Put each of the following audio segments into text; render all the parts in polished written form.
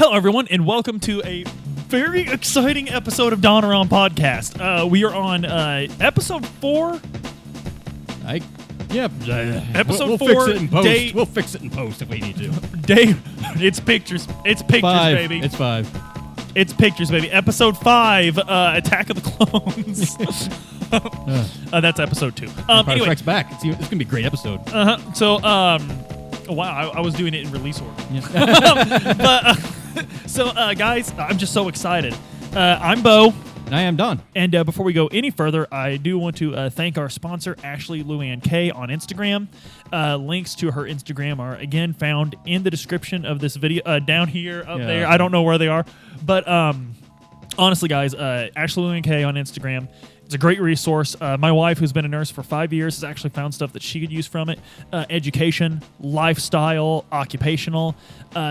Hello, everyone, and welcome to a very exciting episode of Dawn Around Podcast. We are on episode 4. Episode 4. Fix it in post. Day, We'll fix it in post if we need to. Day. It's pictures. It's pictures, 5. baby. It's 5. It's pictures, baby. Episode 5. Attack of the Clones. That's episode 2. Anyway, Trek's back. It's gonna be a great episode. So, wow, I was doing it in release order. Yeah. Guys, I'm just so excited. I'm Bo. And I am Don. And before we go any further, I do want to thank our sponsor, Ashley Luann K, on Instagram. Links to her Instagram are, again, found in the description of this video, down here, up there. I don't know where they are. But honestly, guys, Ashley Luann K on Instagram. It's a great resource. My wife, who's been a nurse for 5 years, has actually found stuff that she could use from it. Education, lifestyle, occupational,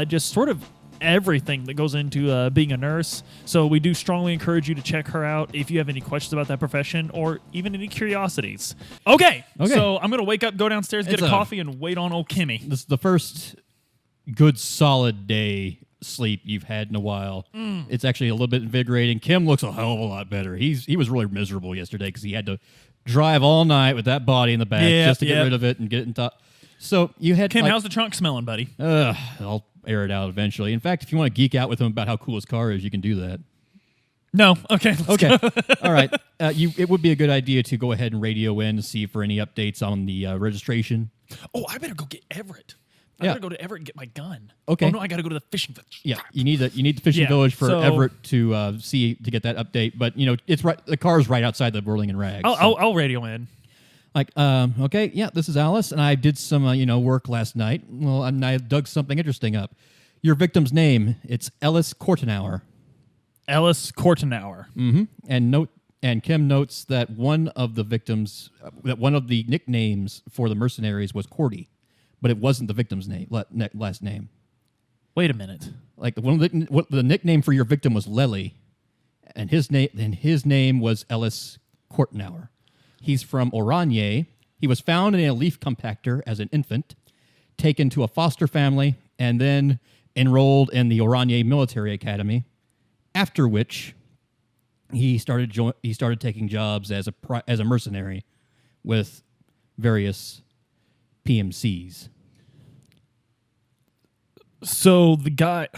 just sort of everything that goes into being a nurse. So we do strongly encourage you to check her out if you have any questions about that profession or even any curiosities. Okay. So I'm going to wake up, go downstairs, get a coffee, and wait on old Kimmy. This is the first good solid day sleep you've had in a while. It's actually a little bit invigorating. Kim looks a hell of a lot better. He was really miserable yesterday because he had to drive all night with that body in the back just to get rid of it and get it in top. So you had Kim, how's the trunk smelling, buddy? I'll air it out eventually. In fact, if you want to geek out with him about how cool his car is, you can do that. No. Okay. Okay. All right. It would be a good idea to go ahead and radio in to see for any updates on the registration. Oh, I better go get Everett. I gotta go to Everett and get my gun. Okay. Oh no, I gotta go to the fishing village. Yeah, you need the fishing village for Everett to get that update. But it's right. The car's right outside the Whirling and Rags. I'll radio in. Okay, yeah, this is Alice, and I did some work last night. Well, and I dug something interesting up. Your victim's name, it's Ellis Kortenauer. Ellis Kortenauer. Mm-hmm. And Kim notes that one of the nicknames for the mercenaries was Cordy, but it wasn't the victim's name, last name. Wait a minute. Like the nickname for your victim was Lely, and his name was Ellis Kortenauer. He's from Oranje. He was found in a leaf compactor as an infant, taken to a foster family, and then enrolled in the Oranje Military Academy. After which, he started taking jobs as a mercenary with various PMCs. So the guy.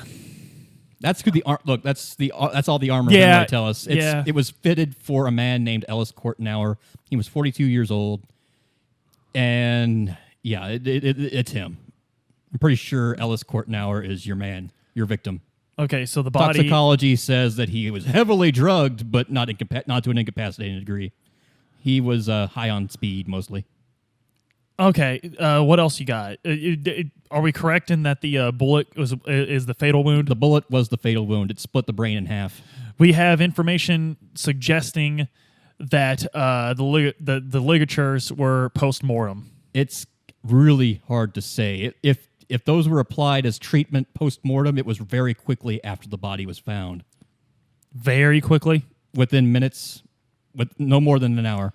That's who that's all the armor going to tell us. It was fitted for a man named Ellis Kortenauer. He was 42 years old, and it's him. I'm pretty sure Ellis Kortenauer is your man, your victim. Okay, so the body toxicology says that he was heavily drugged, but not to an incapacitating degree. He was high on speed mostly. Okay, what else you got? Are we correct in that the bullet is the fatal wound? The bullet was the fatal wound. It split the brain in half. We have information suggesting that the ligatures were post-mortem. It's really hard to say. If those were applied as treatment post-mortem, it was very quickly after the body was found. Very quickly? Within minutes, with no more than an hour.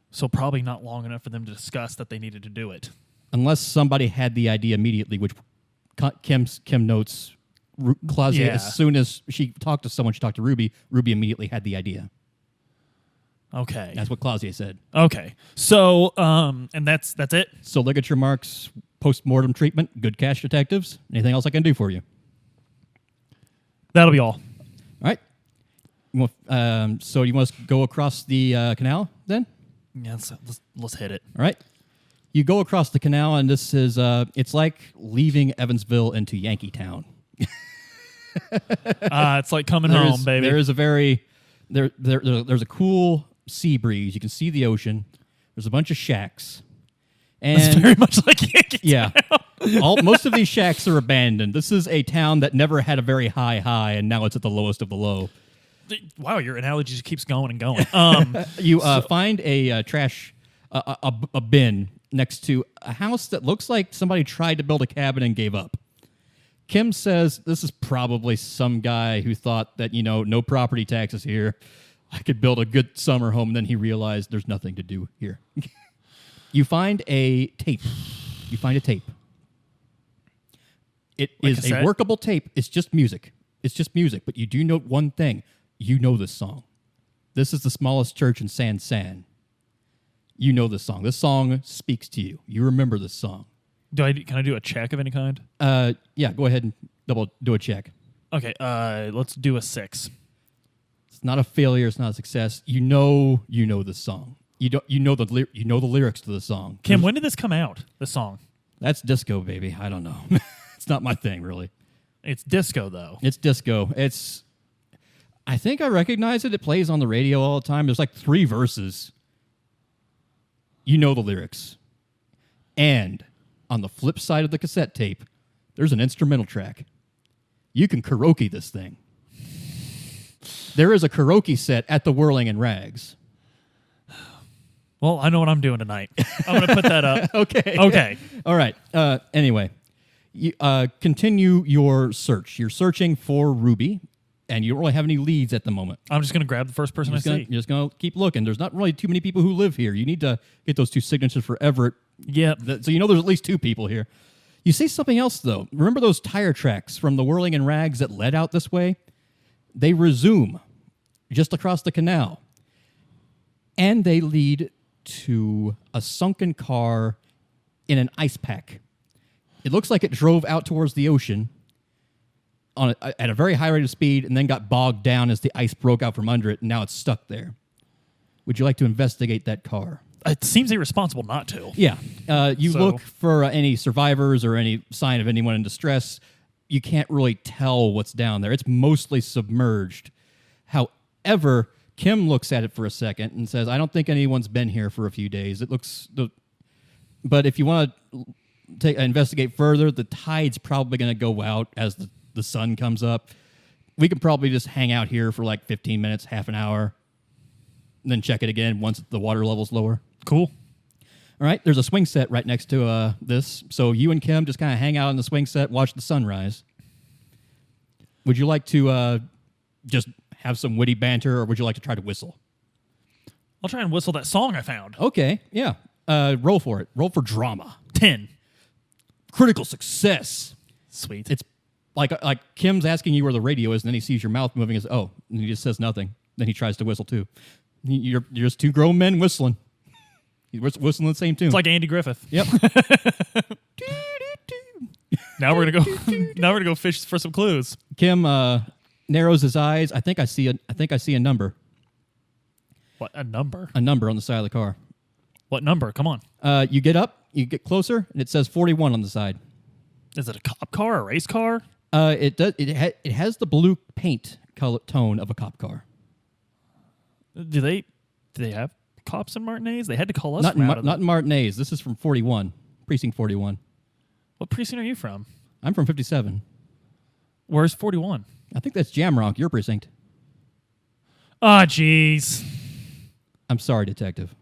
So probably not long enough for them to discuss that they needed to do it. Unless somebody had the idea immediately, which Kim notes, Claudia, as soon as she talked to Ruby immediately had the idea. Okay. That's what Claudia said. Okay. So, and that's it? So ligature marks, post-mortem treatment, good cash detectives. Anything else I can do for you? That'll be all. All right. So you want us to go across the canal then? Yeah, let's hit it. All right. You go across the canal, and this is, it's like leaving Evansville into Yankeetown. It's like coming home, baby. There is there's a cool sea breeze. You can see the ocean. There's a bunch of shacks. And it's very much like Yankeetown. Yeah. Most of these shacks are abandoned. This is a town that never had a very high, and now it's at the lowest of the low. Wow, your analogy just keeps going and going. You find a trash, a bin next to a house that looks like somebody tried to build a cabin and gave up. Kim says this is probably some guy who thought that, no property taxes here. I could build a good summer home. And then he realized there's nothing to do here. You find a tape. It Like is a cassette? workable tape. It's just music. It's just music. But you do note one thing. You know this song. This is the smallest church in San San. You know this song. This song speaks to you. You remember this song. Can I do a check of any kind? Yeah, go ahead and do a check. Okay, let's do a 6. It's not a failure. It's not a success. You know this song. You know the lyrics to the song. Kim, when did this come out? This song? That's disco, baby. I don't know. It's not my thing, really. It's disco, though. It's disco. I think I recognize it. It plays on the radio all the time. There's like 3 verses. You know the lyrics. And on the flip side of the cassette tape, there's an instrumental track. You can karaoke this thing. There is a karaoke set at the Whirling in Rags. Well, I know what I'm doing tonight. I'm going to put that up. Okay. All right. Anyway, you, continue your search. You're searching for Ruby, and you don't really have any leads at the moment. I'm just going to grab the first person I see. You're just going to keep looking. There's not really too many people who live here. You need to get those 2 signatures for Everett. Yep. So you know there's at least 2 people here. You see something else, though. Remember those tire tracks from the Whirling in Rags that led out this way? They resume just across the canal. And they lead to a sunken car in an ice pack. It looks like it drove out towards the ocean at a very high rate of speed and then got bogged down as the ice broke out from under it, and now it's stuck there. Would you like to investigate that car? It seems irresponsible not to. Yeah. You look for any survivors or any sign of anyone in distress. You can't really tell what's down there. It's mostly submerged. However, Kim looks at it for a second and says, I don't think anyone's been here for a few days. But if you want to investigate further, the tide's probably going to go out as the sun comes up. We could probably just hang out here for like 15 minutes, half an hour, and then check it again once the water level's lower. Cool. All right, there's a swing set right next to this. So you and Kim just kind of hang out on the swing set, watch the sunrise. Would you like to just have some witty banter, or would you like to try to whistle? I'll try and whistle that song I found. Okay, yeah. Roll for it. Roll for drama. 10. Critical success. Sweet. It's like Kim's asking you where the radio is, and then he sees your mouth moving. And says, oh, and he just says nothing. Then he tries to whistle too. You're just 2 grown men whistling. He's whistling the same tune. It's like Andy Griffith. Yep. Now we're gonna go fish for some clues. Kim narrows his eyes. I think I see a number. What, a number? A number on the side of the car. What number? Come on. You get up, you get closer, and it says 41 on the side. Is it a cop car, a race car? It does. It has the blue paint color tone of a cop car. Do they have cops in Martinez? They had to call us. Not in Martinez. This is from 41, precinct 41. What precinct are you from? I'm from 57. Where's 41? I think that's Jamrock, your precinct. Ah, jeez. I'm sorry, detective.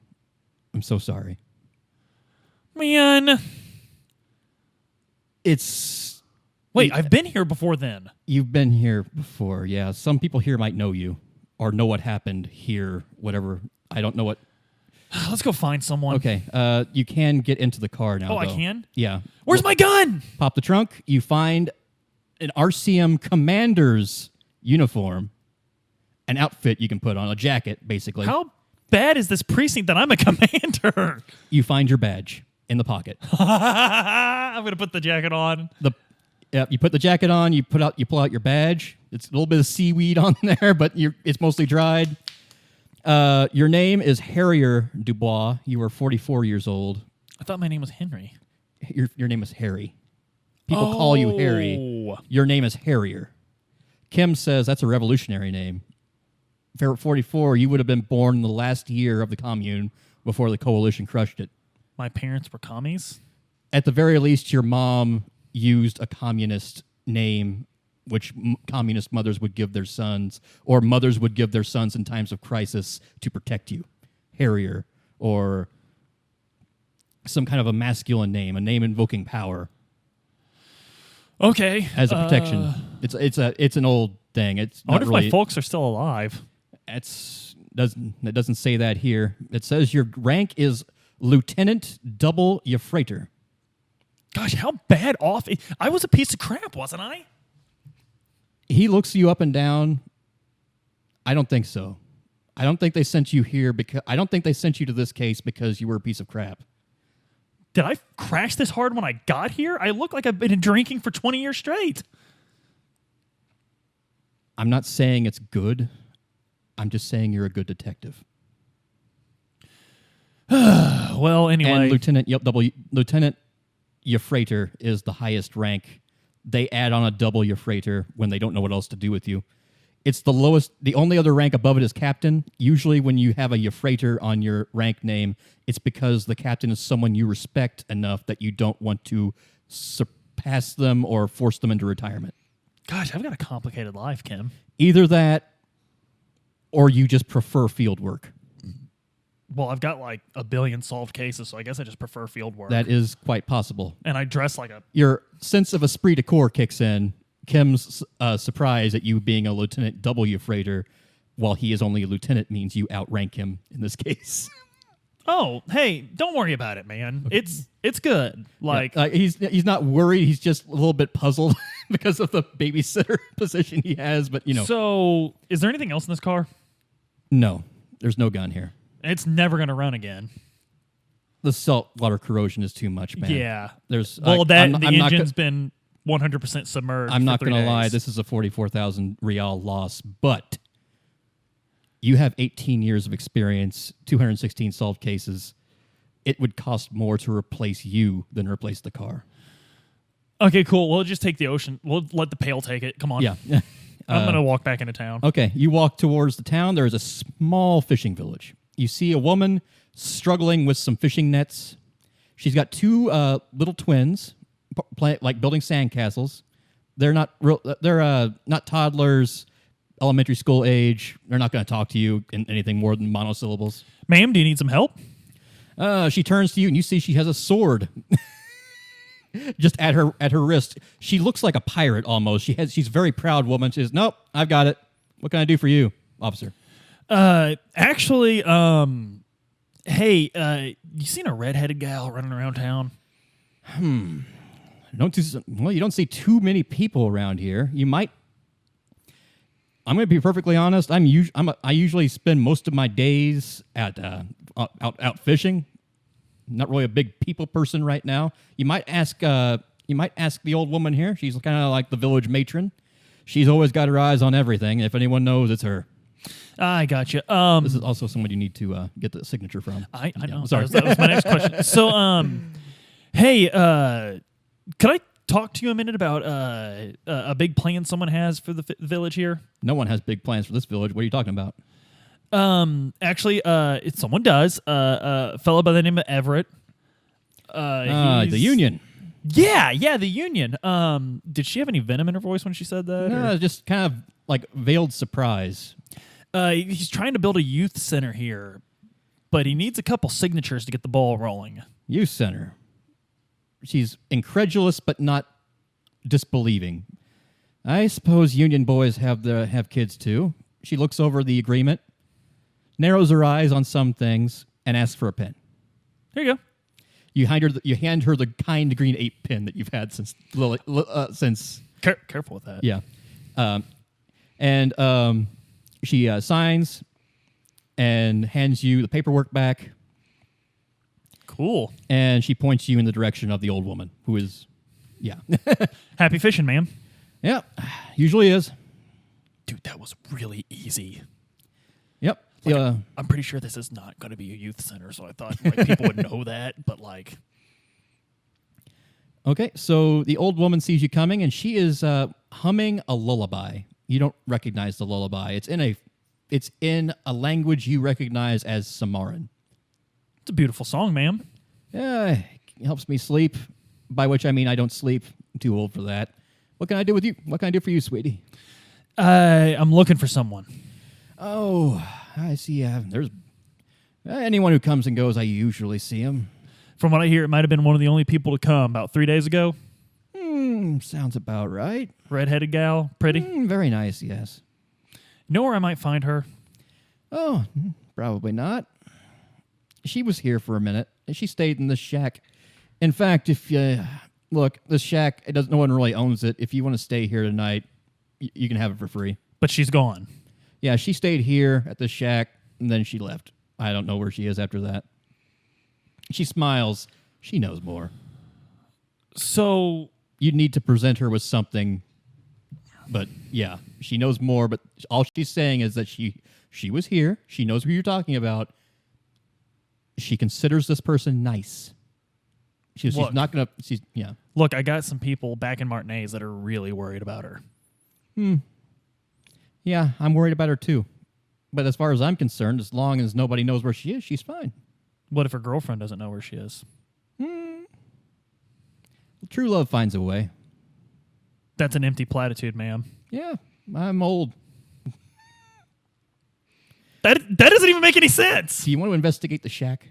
I'm so sorry. Man. Wait, I've been here before then. You've been here before, yeah. Some people here might know you or know what happened here, whatever. I don't know what. Let's go find someone. Okay, you can get into the car now, Oh, I though. can? Yeah. Where's my gun? Pop the trunk. You find an RCM commander's uniform, an outfit you can put on, a jacket, basically. How bad is this precinct that I'm a commander? You find your badge in the pocket. I'm going to put the jacket on. You put the jacket on, you pull out your badge. It's a little bit of seaweed on there, but it's mostly dried. Your name is Harrier Dubois. You are 44 years old. I thought my name was Henry. Your name is Harry. People call you Harry. Your name is Harrier. Kim says that's a revolutionary name. If you're 44, you would have been born in the last year of the commune before the coalition crushed it. My parents were commies? At the very least, your mom used a communist name, which communist mothers would give their sons, or mothers would give their sons in times of crisis to protect you. Harrier, or some kind of a masculine name, a name invoking power. Okay. As a protection. It's an old thing. It's I wonder not really, if my folks are still alive. It doesn't say that here. It says your rank is Lieutenant Double Yefreitor. Gosh, how bad off. I was a piece of crap, wasn't I? He looks you up and down. I don't think so. I don't think they sent you here because I don't think they sent you to this case because you were a piece of crap. Did I crash this hard when I got here? I look like I've been drinking for 20 years straight. I'm not saying it's good. I'm just saying you're a good detective. Well, anyway. And Lieutenant Euphrator is the highest rank. They add on a double Euphrator when they don't know what else to do with you. It's the lowest. The only other rank above it is captain. Usually when you have a Euphrator on your rank name, it's because the captain is someone you respect enough that you don't want to surpass them or force them into retirement. Gosh, I've got a complicated life, Kim. Either that or you just prefer field work. Well, I've got like a billion solved cases, so I guess I just prefer field work. That is quite possible. And I dress like a... Your sense of esprit de corps kicks in. Kim's surprise at you being a Lieutenant W. Freighter while he is only a lieutenant means you outrank him in this case. Oh, hey, don't worry about it, man. It's good. Like he's not worried. He's just a little bit puzzled because of the babysitter position he has. But So, is there anything else in this car? No, there's no gun here. It's never going to run again. The saltwater corrosion is too much, man. Yeah. There's the engine's been 100% submerged. I'm not going to lie. This is a 44,000 real loss, but you have 18 years of experience, 216 solved cases. It would cost more to replace you than replace the car. Okay, cool. We'll just take the ocean. We'll let the pail take it. Come on. Yeah. I'm going to walk back into town. Okay, you walk towards the town. There is a small fishing village. You see a woman struggling with some fishing nets. She's got two little twins, like building sandcastles. They're not real. They're not toddlers, elementary school age. They're not going to talk to you in anything more than monosyllables. Ma'am, do you need some help? She turns to you, and you see she has a sword. Just at her wrist. She looks like a pirate almost. She's a very proud woman. She says, "Nope, I've got it. What can I do for you, officer?" Actually, hey, you seen a redheaded gal running around town? You don't see too many people around here. You might. I'm going to be perfectly honest. I usually spend most of my days at out fishing. Not really a big people person right now. You might ask the old woman here. She's kind of like the village matron. She's always got her eyes on everything. If anyone knows, it's her. I got you. This is also someone you need to get the signature from. I know. Sorry, that was my next question. So, hey, could I talk to you a minute about a big plan someone has for the village here? No one has big plans for this village. What are you talking about? Actually, someone does. A fellow by the name of Everett. The Union. Yeah, the Union. Did she have any venom in her voice when she said that? No, just kind of like veiled surprise. He's trying to build a youth center here, but he needs a couple signatures to get the ball rolling. Youth center. She's incredulous, but not disbelieving. I suppose Union boys have kids too. She looks over the agreement, narrows her eyes on some things, and asks for a pen. There you go. You hand her the kind green 8 pen that you've had since Careful with that. Yeah. And she signs and hands you the paperwork back. Cool. And she points you in the direction of the old woman, who is, Happy fishing, ma'am. Yeah, usually is. Dude, that was really easy. Yep. I'm pretty sure this is not going to be a youth center, so I thought people would know that, but Okay, so the old woman sees you coming, and she is humming a lullaby. You don't recognize the lullaby. It's in a language you recognize as Samaran. It's a beautiful song, ma'am. Yeah, it helps me sleep, by which I mean I don't sleep. I'm too old for that. What can I do with you? What can I do for you, sweetie? I'm looking for someone. Oh, I see. There's anyone who comes and goes, I usually see him. From what I hear, it might have been one of the only people to come about 3 days ago. Sounds about right. Redheaded gal, pretty. Very nice, yes. Know where I might find her? Oh, probably not. She was here for a minute, and she stayed in this shack. In fact, if Look, this shack, no one really owns it. If you want to stay here tonight, you can have it for free. But she's gone. Yeah, she stayed here at the shack, and then she left. I don't know where she is after that. She smiles. She knows more. So you need to present her with something. But yeah, she knows more. But all she's saying is that she was here. She knows who you're talking about. She considers this person nice. She's not gonna. Yeah. Look, I got some people back in Martinez that are really worried about her. Yeah, I'm worried about her too. But as far as I'm concerned, as long as nobody knows where she is, she's fine. What if her girlfriend doesn't know where she is? True love finds a way. That's an empty platitude, ma'am. Yeah, I'm old. That doesn't even make any sense. Do you want to investigate the shack?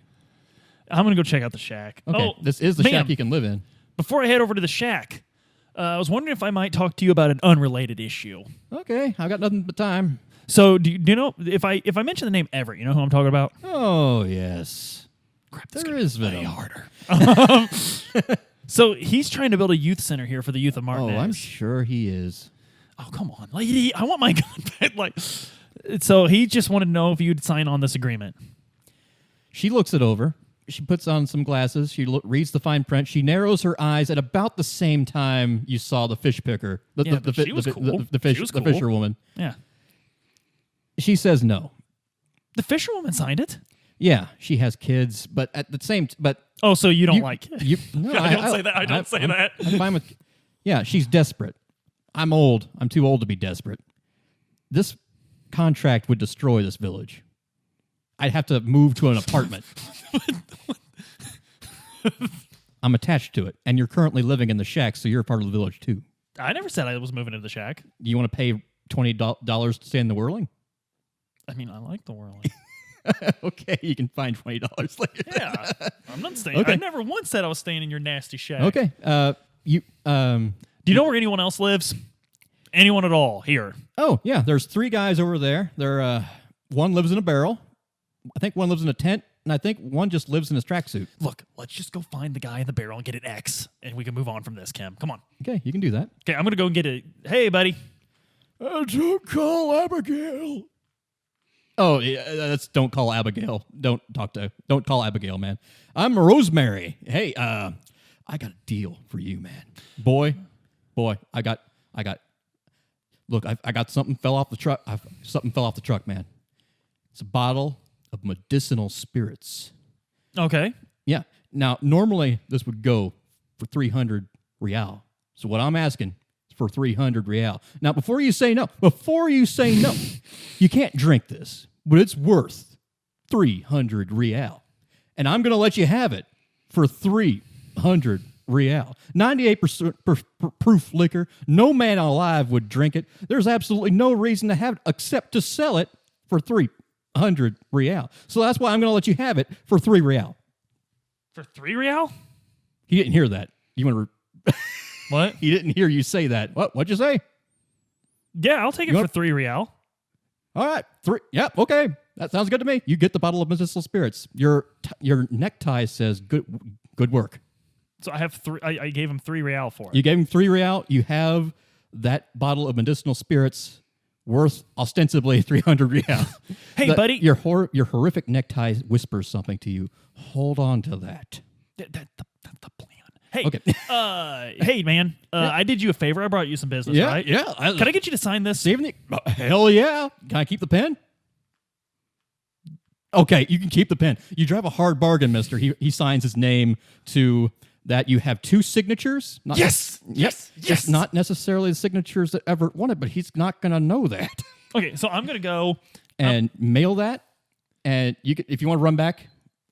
I'm going to go check out the shack. Okay, this is the shack you can live in. Before I head over to the shack, I was wondering if I might talk to you about an unrelated issue. Okay, I've got nothing but time. So, do you know, if I mention the name Everett, you know who I'm talking about? Oh, yes. Crap, there is way Venom. harder. So, he's trying to build a youth center here for the youth of Martinez. Oh, I'm sure he is. Oh, come on, lady. I want my gun back. So, he just wanted to know if you'd sign on this agreement. She looks it over. She puts on some glasses. She reads the fine print. She narrows her eyes at about the same time you saw the fish picker. She was cool. The fisherwoman. Yeah. She says no. The fisherwoman signed it? Yeah, she has kids, but at the same oh, so you don't like it? No, I don't say that. I don't say that. I'm fine with. Yeah, she's desperate. I'm old. I'm too old to be desperate. This contract would destroy this village. I'd have to move to an apartment. I'm attached to it, and you're currently living in the shack, so you're a part of the village too. I never said I was moving to the shack. Do you want to pay $20 to stay in the whirling? I mean, I like the whirling. Okay, you can find $20 later. Yeah, I'm not staying. Okay. I never once said I was staying in your nasty shack. Okay. Do you know where anyone else lives? Anyone at all here? Oh yeah, there's 3 guys over there. They're one lives in a barrel. I think one lives in a tent, and I think one just lives in his tracksuit. Look, let's just go find the guy in the barrel and get an X, and we can move on from this, Kim. Come on. Okay, you can do that. Okay, I'm going to go and get it. Hey, buddy. Don't call Abigail. Oh, yeah, don't call Abigail. Don't call Abigail, man. I'm Rosemary. Hey, I got a deal for you, man. Boy, I got. Look, I got something fell off the truck. Something fell off the truck, man. It's a bottle of medicinal spirits. Okay. Yeah. Now, normally this would go for 300 real. So what I'm asking is for 300 real. Now, before you say no, you can't drink this, but it's worth 300 real. And I'm going to let you have it for 300 real. 98% proof liquor. No man alive would drink it. There's absolutely no reason to have it except to sell it for 300 real. So that's why I'm going to let you have it for 3 real. For 3 real? He didn't hear that. You want to... What? He didn't hear you say that. What'd you say? Yeah, I'll take it for 3 real. All right. 3. Yep. Okay. That sounds good to me. You get the bottle of medicinal spirits. Your necktie says good work. So I have 3. I gave him 3 real for it. You gave him 3 real. You have that bottle of medicinal spirits worth ostensibly 300 real. Hey, buddy. Your horrific necktie whispers something to you. Hold on to that. That's the plan. Hey, okay. Hey, man. I did you a favor. I brought you some business, right? Yeah. Can I get you to sign this? Hell yeah. Can I keep the pen? Okay, you can keep the pen. You drive a hard bargain, mister. He signs his name to that. You have 2 signatures. Yes. Just not necessarily the signatures that Everett wanted, but he's not going to know that. Okay, so I'm going to go... and mail that, and if you want to run back...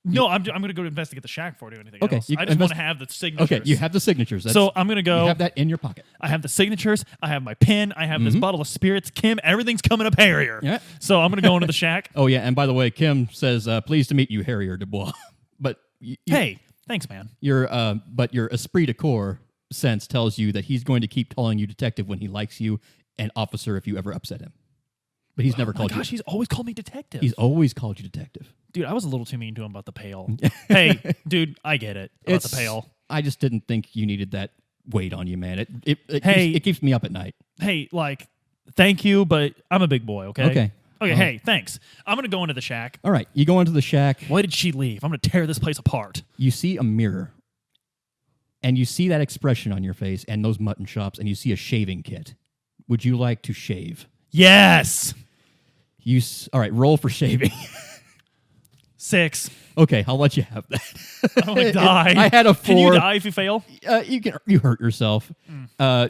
No, I'm going to go investigate the shack before I do anything else. I just want to have the signatures. Okay, you have the signatures. So I'm going to go... You have that in your pocket. I have the signatures. I have my pen. I have this bottle of spirits. Kim, everything's coming up Harrier. Yeah. So I'm going to go into the shack. Oh, yeah, and by the way, Kim says, pleased to meet you, Harrier Dubois. But... Hey, thanks, man. Your esprit de corps sense tells you that he's going to keep calling you detective when he likes you, and officer if you ever upset him. But he's never called you. Gosh, he's always called me detective. He's always called you detective. Dude, I was a little too mean to him about the pail. Hey, dude, I get it about the pail. I just didn't think you needed that weight on you, man. It keeps me up at night. Hey, like, thank you, but I'm a big boy, okay? Okay. Hey, thanks. I'm going to go into the shack. All right, you go into the shack. Why did she leave? I'm going to tear this place apart. You see a mirror, and you see that expression on your face and those mutton chops, and you see a shaving kit. Would you like to shave? Yes. All right, roll for shaving. 6. Okay, I'll let you have that. I'm going to die. I had a 4. Can you die if you fail? You hurt yourself.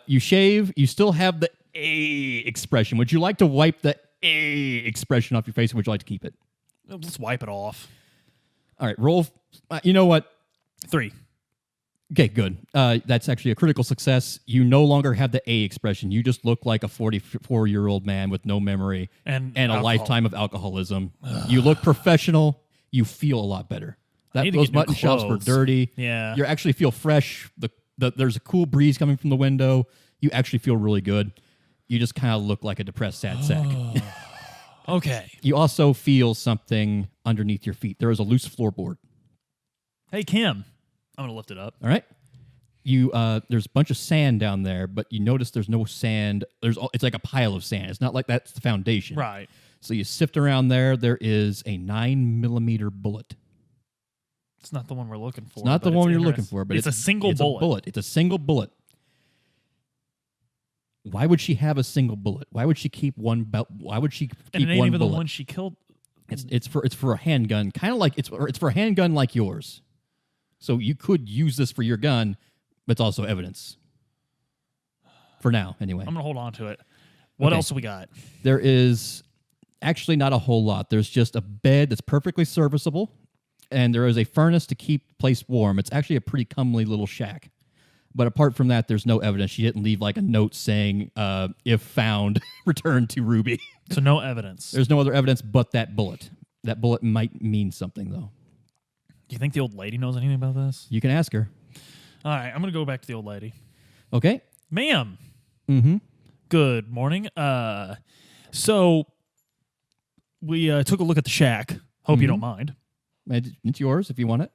You shave. You still have the A expression. Would you like to wipe the A expression off your face, or would you like to keep it? Let's wipe it off. All right, roll. You know what? 3. Okay, good. That's actually a critical success. You no longer have the A expression. You just look like a 44-year-old man with no memory and a lifetime of alcoholism. You look professional. You feel a lot better. Those mutton chops were dirty. Yeah. You actually feel fresh. There's a cool breeze coming from the window. You actually feel really good. You just kind of look like a depressed sad sack. Okay. You also feel something underneath your feet. There is a loose floorboard. Hey, Kim. I'm going to lift it up. All right. There's a bunch of sand down there, but you notice there's no sand. It's like a pile of sand. It's not like that's the foundation. Right. So you sift around there. There is a 9mm bullet. It's not the one we're looking for. It's not the one you're looking for, but it's a single bullet. It's a single bullet. Why would she have a single bullet? Why would she keep one belt? Why would she keep and it ain't one even bullet? The one she killed. It's for a handgun, kind of like it's for a handgun like yours. So you could use this for your gun, but it's also evidence. For now, anyway. I'm gonna hold on to it. What else we got? There is actually not a whole lot. There's just a bed that's perfectly serviceable, and there is a furnace to keep the place warm. It's actually a pretty comely little shack. But apart from that, there's no evidence. She didn't leave like a note saying, if found, return to Ruby. So no evidence. There's no other evidence but that bullet. That bullet might mean something, though. Do you think the old lady knows anything about this? You can ask her. All right, I'm going to go back to the old lady. Okay. Ma'am. Mm-hmm. Good morning. So we took a look at the shack. Hope you don't mind. It's yours if you want it.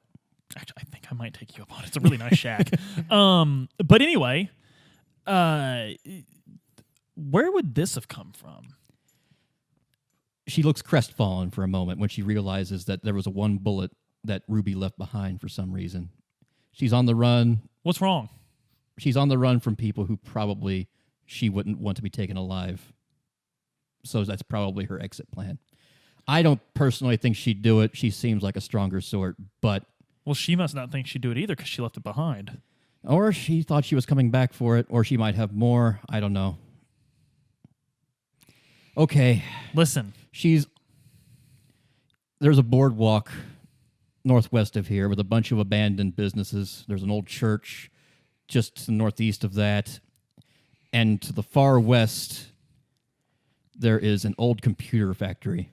Actually, I think I might take you up on it. It's a really nice shack. But anyway, where would this have come from? She looks crestfallen for a moment when she realizes that there was a one bullet that Ruby left behind for some reason. She's on the run. What's wrong? She's on the run from people who probably she wouldn't want to be taken alive. So that's probably her exit plan. I don't personally think she'd do it. She seems like a stronger sort, but... Well, she must not think she'd do it either because she left it behind. Or she thought she was coming back for it, or she might have more. I don't know. Okay. Listen. There's a boardwalk northwest of here with a bunch of abandoned businesses. There's an old church just to the northeast of that. And to the far west, there is an old computer factory.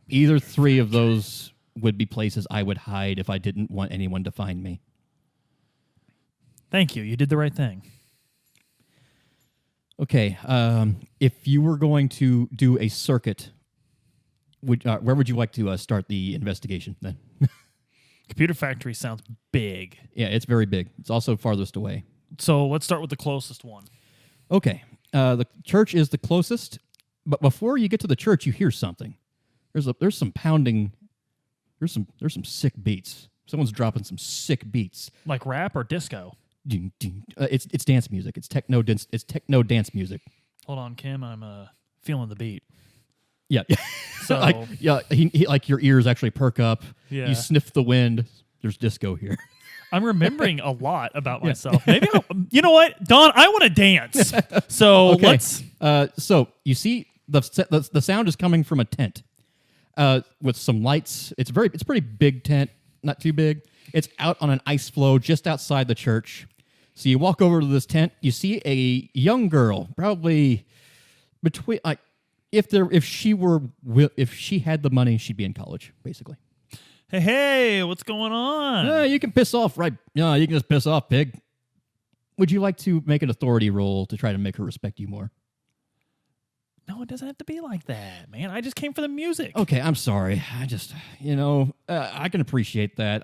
Either three of those would be places I would hide if I didn't want anyone to find me. Thank you. You did the right thing. Okay. If you were going to do a circuit, where would you like to start the investigation then? Computer factory sounds big. Yeah, it's very big. It's also farthest away. So let's start with the closest one. Okay. The church is the closest, but before you get to the church, you hear something. There's some pounding. There's some sick beats. Someone's dropping some sick beats. Like rap or disco? It's dance music. It's techno dance music. Hold on, Kim. I'm feeling the beat. Yeah. So like your ears actually perk up. Yeah. You sniff the wind. There's disco here. I'm remembering a lot about myself. Maybe you know what, Don? I want to dance. So okay. let's. So you see the sound is coming from a tent with some lights. It's a pretty big tent. Not too big. It's out on an ice floe just outside the church. So you walk over to this tent. You see a young girl, probably between if she had the money, she'd be in college, basically. Hey, what's going on? You can piss off, right? No, you can just piss off, pig. Would you like to make an authority roll to try to make her respect you more? No, it doesn't have to be like that, man. I just came for the music. Okay, I'm sorry. I just, I can appreciate that.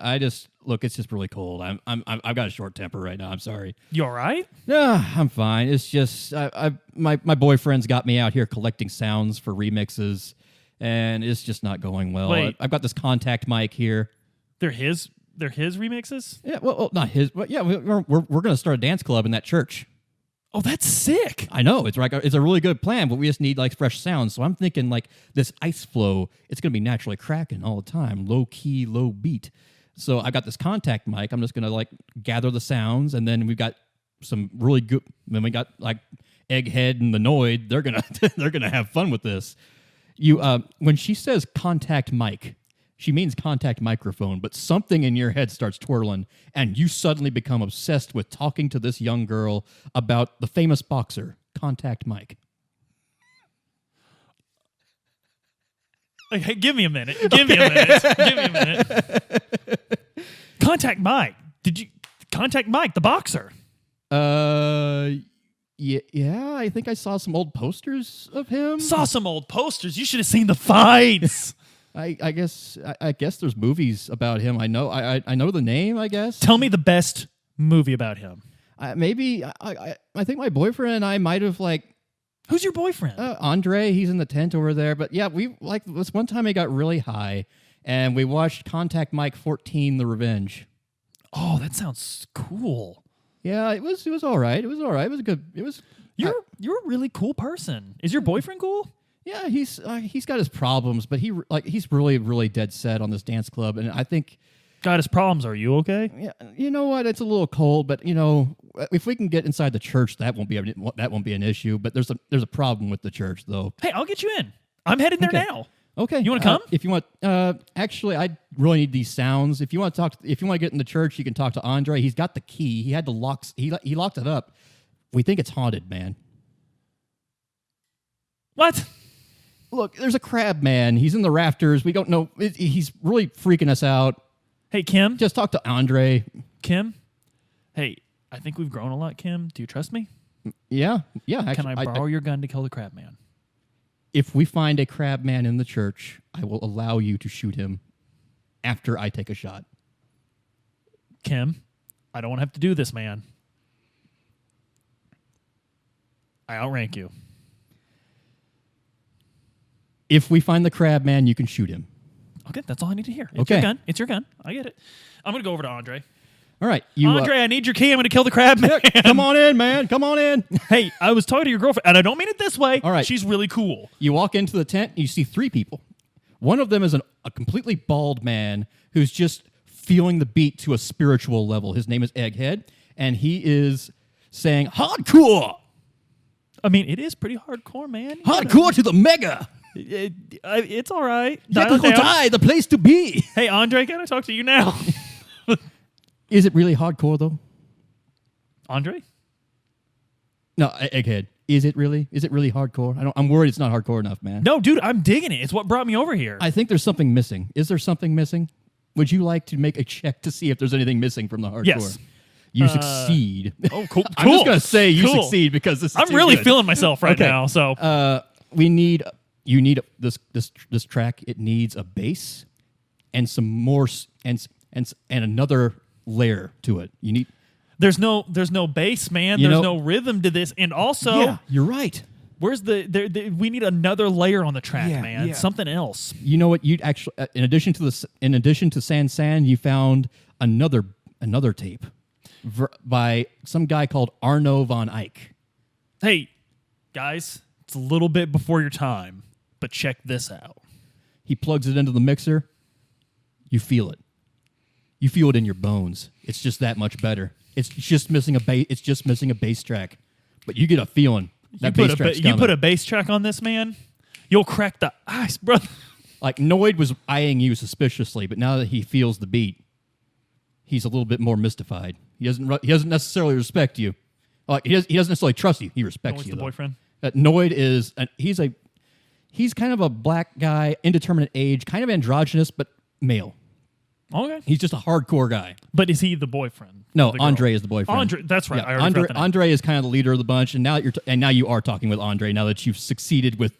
Look, it's just really cold. I've got a short temper right now. I'm sorry. You all right? No, I'm fine. It's just, my boyfriend's got me out here collecting sounds for remixes, and it's just not going well. Wait. I've got this contact mic here. They're his remixes? Yeah, well not his, but yeah, we're going to start a dance club in that church. Oh, that's sick. I know it's a really good plan, but we just need like fresh sounds. So I'm thinking like this ice flow, it's going to be naturally cracking all the time, low key, low beat. So I got this contact mic. I'm just going to like gather the sounds, and then we've got some really good. Then we got like Egghead and the Noid. They're gonna have fun with this. When she says contact mic, she means contact microphone, but something in your head starts twirling, and you suddenly become obsessed with talking to this young girl about the famous boxer, Contact Mike. Okay, give me a minute. Give me a minute. Contact Mike. Did you contact Mike, the boxer? Yeah, I think I saw some old posters of him. Saw some old posters. You should have seen the fights. I guess there's movies about him. I know the name, I guess. Tell me the best movie about him. I think my boyfriend and I might have like. Who's your boyfriend? Andre. He's in the tent over there. But yeah, we like this one time. He got really high, and we watched Contact Mike 14: The Revenge. Oh, that sounds cool. Yeah, it was all right. It was all right. It was good. It was. You're a really cool person. Is your boyfriend cool? Yeah, he's got his problems, but he's really, really dead set on this dance club, and I think got his problems. Are you okay? Yeah, you know what? It's a little cold, but if we can get inside the church, that won't be an issue. But there's a problem with the church, though. Hey, I'll get you in. I'm headed there now. Okay, you want to come? If you want, actually, I really need these sounds. If you want to get in the church, you can talk to Andre. He's got the key. He had the locks. He locked it up. We think it's haunted, man. What? Look, there's a crab man. He's in the rafters. We don't know. He's really freaking us out. Hey, Kim. Just talk to Andre. Kim? Hey, I think we've grown a lot, Kim. Do you trust me? Yeah. Actually, can I borrow your gun to kill the crab man? If we find a crab man in the church, I will allow you to shoot him after I take a shot. Kim, I don't want to have to do this, man. I outrank you. If we find the crab man, you can shoot him. Okay, that's all I need to hear. It's okay. your gun. It's your gun. I get it. I'm going to go over to Andre. All right. Andre, I need your key. I'm going to kill the crab man. Come on in, man. Come on in. Hey, I was talking to your girlfriend, and I don't mean it this way. All right. She's really cool. You walk into the tent, and you see three people. One of them is a completely bald man who's just feeling the beat to a spiritual level. His name is Egghead, and he is saying, hardcore. I mean, it is pretty hardcore, man. Hardcore to the mega. It's all right. YEKOKOTAI, the place to be. Hey, Andre, can I talk to you now? Is it really hardcore, though? Andre? No, Egghead. Is it really hardcore? I'm worried it's not hardcore enough, man. No, dude, I'm digging it. It's what brought me over here. I think there's something missing. Is there something missing? Would you like to make a check to see if there's anything missing from the hardcore? Yes. You succeed. Oh, cool. I'm just going to say you succeed because this is I'm really feeling myself right now. So you need this track. It needs a bass and some more and another layer to it. You need. There's no bass, man. There's no rhythm to this, and also, yeah, you're right. Where's we need another layer on the track, man. Yeah. Something else. You know what? You'd actually, in addition to San, you found another tape by some guy called Arno von Eyck. Hey, guys, it's a little bit before your time, but check this out. He plugs it into the mixer. You feel it. You feel it in your bones. It's just that much better. It's just missing a bass. It's just missing a bass track, but you get a feeling. You put a bass track on this, man, you'll crack the ice, brother. Like Noid was eyeing you suspiciously, but now that he feels the beat, he's a little bit more mystified. He doesn't necessarily respect you. Like he doesn't necessarily trust you. He respects Noid's you. The boyfriend. Noid is he's kind of a black guy, indeterminate age, kind of androgynous, but male. Okay. He's just a hardcore guy. But is he the boyfriend? No, the girl? Andre is the boyfriend. Andre, that's right. Yeah, I already forgot the name. Andre is kind of the leader of the bunch, and now you are talking with Andre. Now that you've succeeded with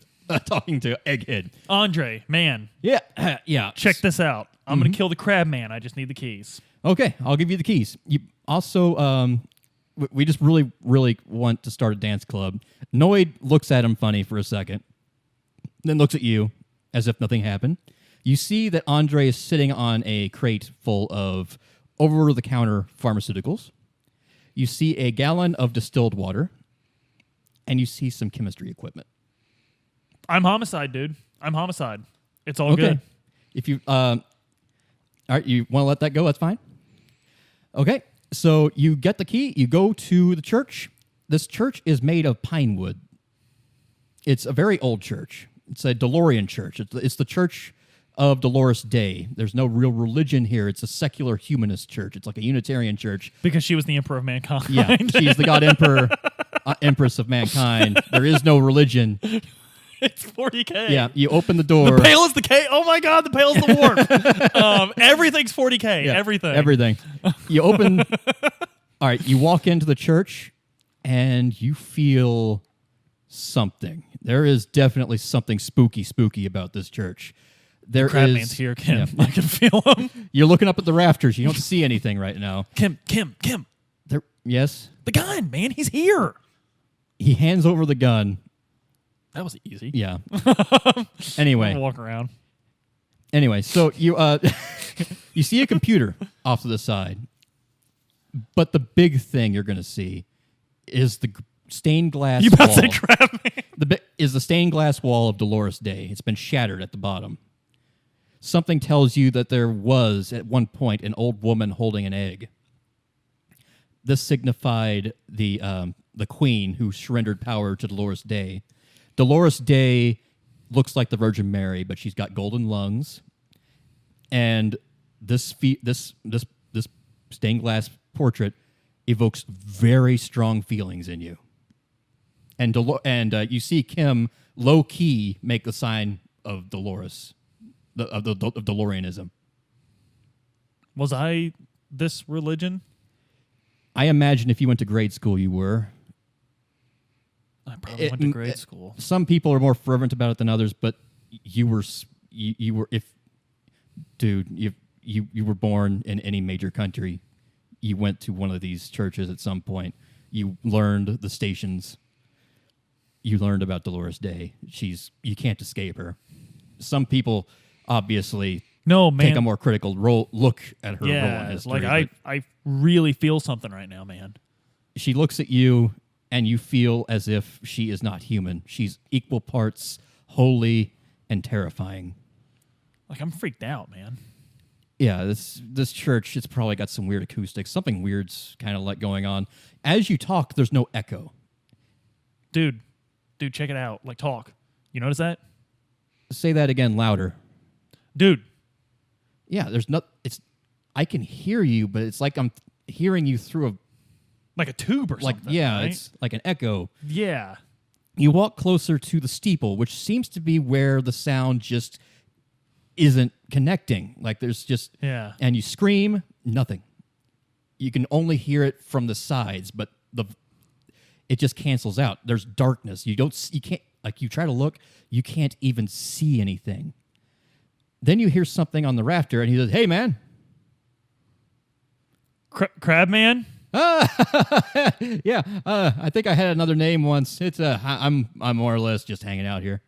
talking to Egghead. Andre, man. Yeah, yeah. Check this out. I'm going to kill the crab man. I just need the keys. Okay, I'll give you the keys. You also, we just really, really want to start a dance club. Noid looks at him funny for a second, then looks at you as if nothing happened. You see that Andre is sitting on a crate full of over-the-counter pharmaceuticals. You see a gallon of distilled water, and you see some chemistry equipment. I'm homicide, dude. I'm homicide. It's all Okay. good. If you, all right, you want to let that go? That's fine. Okay, so you get the key. You go to the church. This church is made of pine wood. It's a very old church. It's a DeLorean church. It's the church of Dolores Day. There's no real religion here. It's a secular humanist church. It's like a Unitarian church. Because she was the emperor of mankind. Yeah, she's the god emperor, empress of mankind. There is no religion. It's 40K. Yeah, you open the door. The pail is the K. Oh my God, the pail is the warp. Everything's 40K. Yeah, Everything. You open. All right, you walk into the church, and you feel something. There is definitely something spooky about this church. There Crab is. man's here, Kim. Yeah. I can feel him. You're looking up at the rafters. You don't see anything right now. Kim. There. Yes. The gun, man. He's here. He hands over the gun. That was easy. Yeah. I'm Anyway. gonna walk around. Anyway, so you you see a computer off to the side, but the big thing you're going to see is the stained glass. You about wall. to say crab man? Is the stained glass wall of Dolores Day. It's been shattered at the bottom. Something tells you that there was at one point an old woman holding an egg. This signified the queen who surrendered power to Dolores Day. Dolores Day looks like the Virgin Mary, but she's got golden lungs, and this stained glass portrait evokes very strong feelings in you. And you see Kim low key make the sign of Dolores, of DeLoreanism. Was I this religion? I imagine if you went to grade school, you were. I probably went to grade school. Some people are more fervent about it than others, but you were you were born in any major country. You went to one of these churches at some point. You learned the stations. You learned about Dolores Day. You can't escape her. Some people obviously take a more critical look at her role in history. Like I really feel something right now, man. She looks at you, and you feel as if she is not human. She's equal parts holy and terrifying. Like, I'm freaked out, man. Yeah, this church, it's probably got some weird acoustics. Something weird's kind of like going on. As you talk, there's no echo. Dude, check it out. Like, talk. You notice that? Say that again louder. Dude. Yeah, I can hear you, but it's like I'm hearing you through like a tube or something. Yeah, right? It's like an echo. Yeah. You walk closer to the steeple, which seems to be where the sound just isn't connecting. Like there's just... Yeah. And you scream, nothing. You can only hear it from the sides, but it just cancels out. There's darkness. You can't... Like you try to look, you can't even see anything. Then you hear something on the rafter, and he says, "Hey, man." Crab man? Yeah, I think I had another name once. It's I'm more or less just hanging out here.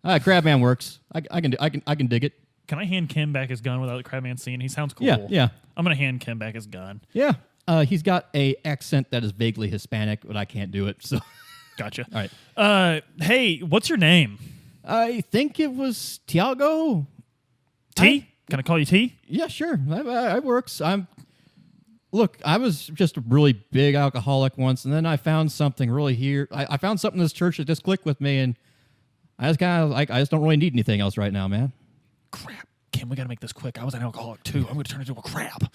Crabman works. I can dig it. Can I hand Kim back his gun without the Crabman seeing? He sounds cool. Yeah. I'm gonna hand Kim back his gun. Yeah. He's got a accent that is vaguely Hispanic, but I can't do it. So, gotcha. All right. Hey, what's your name? I think it was Tiago. T? Can I call you T? Yeah, sure. That works. Look, I was just a really big alcoholic once, and then I found something really here. I found something in this church that just clicked with me, and I just don't really need anything else right now, man. Crap. Kim, we got to make this quick. I was an alcoholic, too. I'm going to turn into a crab.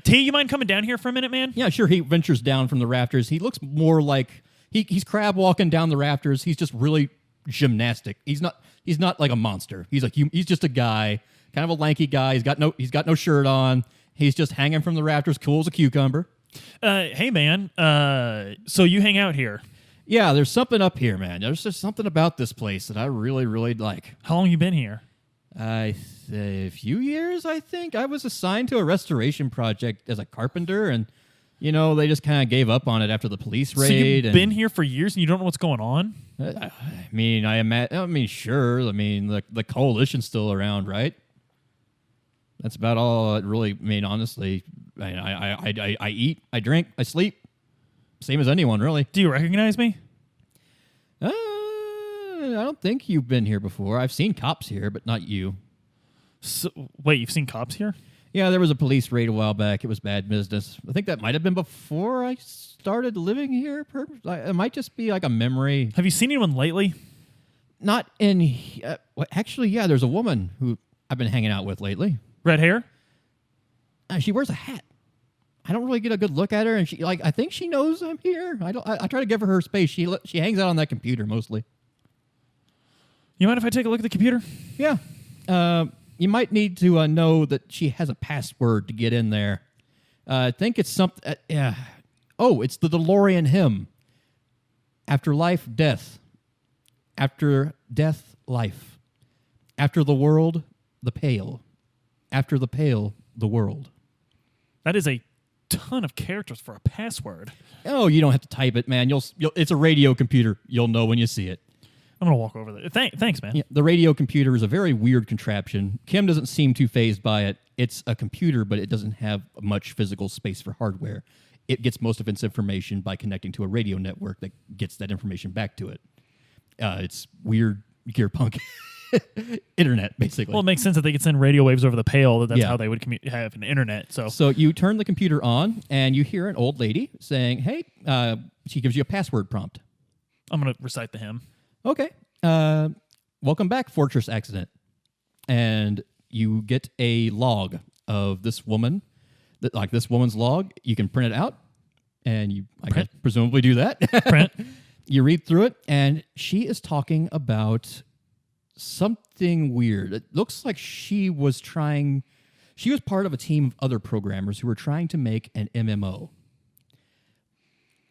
T, you mind coming down here for a minute, man? Yeah, sure. He ventures down from the rafters. He looks more like... He's crab walking down the rafters. He's just really gymnastic. He's not like a monster. He's just a guy, kind of a lanky guy. He's got no shirt on. He's just hanging from the rafters, cool as a cucumber. Hey man, so you hang out here? Yeah, there's something up here, man. There's just something about this place that I really, really like. How long you been here? A few years, I think. I was assigned to a restoration project as a carpenter, and they just kind of gave up on it after the police raid. So you've been here for years and you don't know what's going on? I mean, sure. I mean, the coalition's still around, right? That's about all. Really, I mean, honestly, I eat, I drink, I sleep, same as anyone, really. Do you recognize me? I don't think you've been here before. I've seen cops here, but not you. So, wait, you've seen cops here? Yeah, there was a police raid a while back. It was bad business. I think that might have been before I started living here. It might just be like a memory. Have you seen anyone lately? Not in. Actually, yeah, there's a woman who I've been hanging out with lately. Red hair? She wears a hat. I don't really get a good look at her, and I think she knows I'm here. I try to give her space. She hangs out on that computer mostly. You mind if I take a look at the computer? Yeah. You might need to know that she has a password to get in there. I think it's something. Yeah. Oh, it's the DeLorean hymn. After life, death. After death, life. After the world, the pale. After the pale, the world. That is a ton of characters for a password. Oh, you don't have to type it, man. It's a radio computer. You'll know when you see it. I'm gonna walk over there. Thanks, man. Yeah, the radio computer is a very weird contraption. Kim doesn't seem too fazed by it. It's a computer, but it doesn't have much physical space for hardware. It gets most of its information by connecting to a radio network that gets that information back to it. It's weird gear punk internet, basically. Well, it makes sense that they could send radio waves over the pale. That's how they would have an internet. So you turn the computer on, and you hear an old lady saying, "Hey," she gives you a password prompt. I'm gonna recite the hymn. Okay. Welcome back, Fortress Accident. And you get a log of this woman, this woman's log. You can print it out, and you guess, presumably do that. Print. You read through it, and she is talking about something weird. It looks like she was part of a team of other programmers who were trying to make an MMO.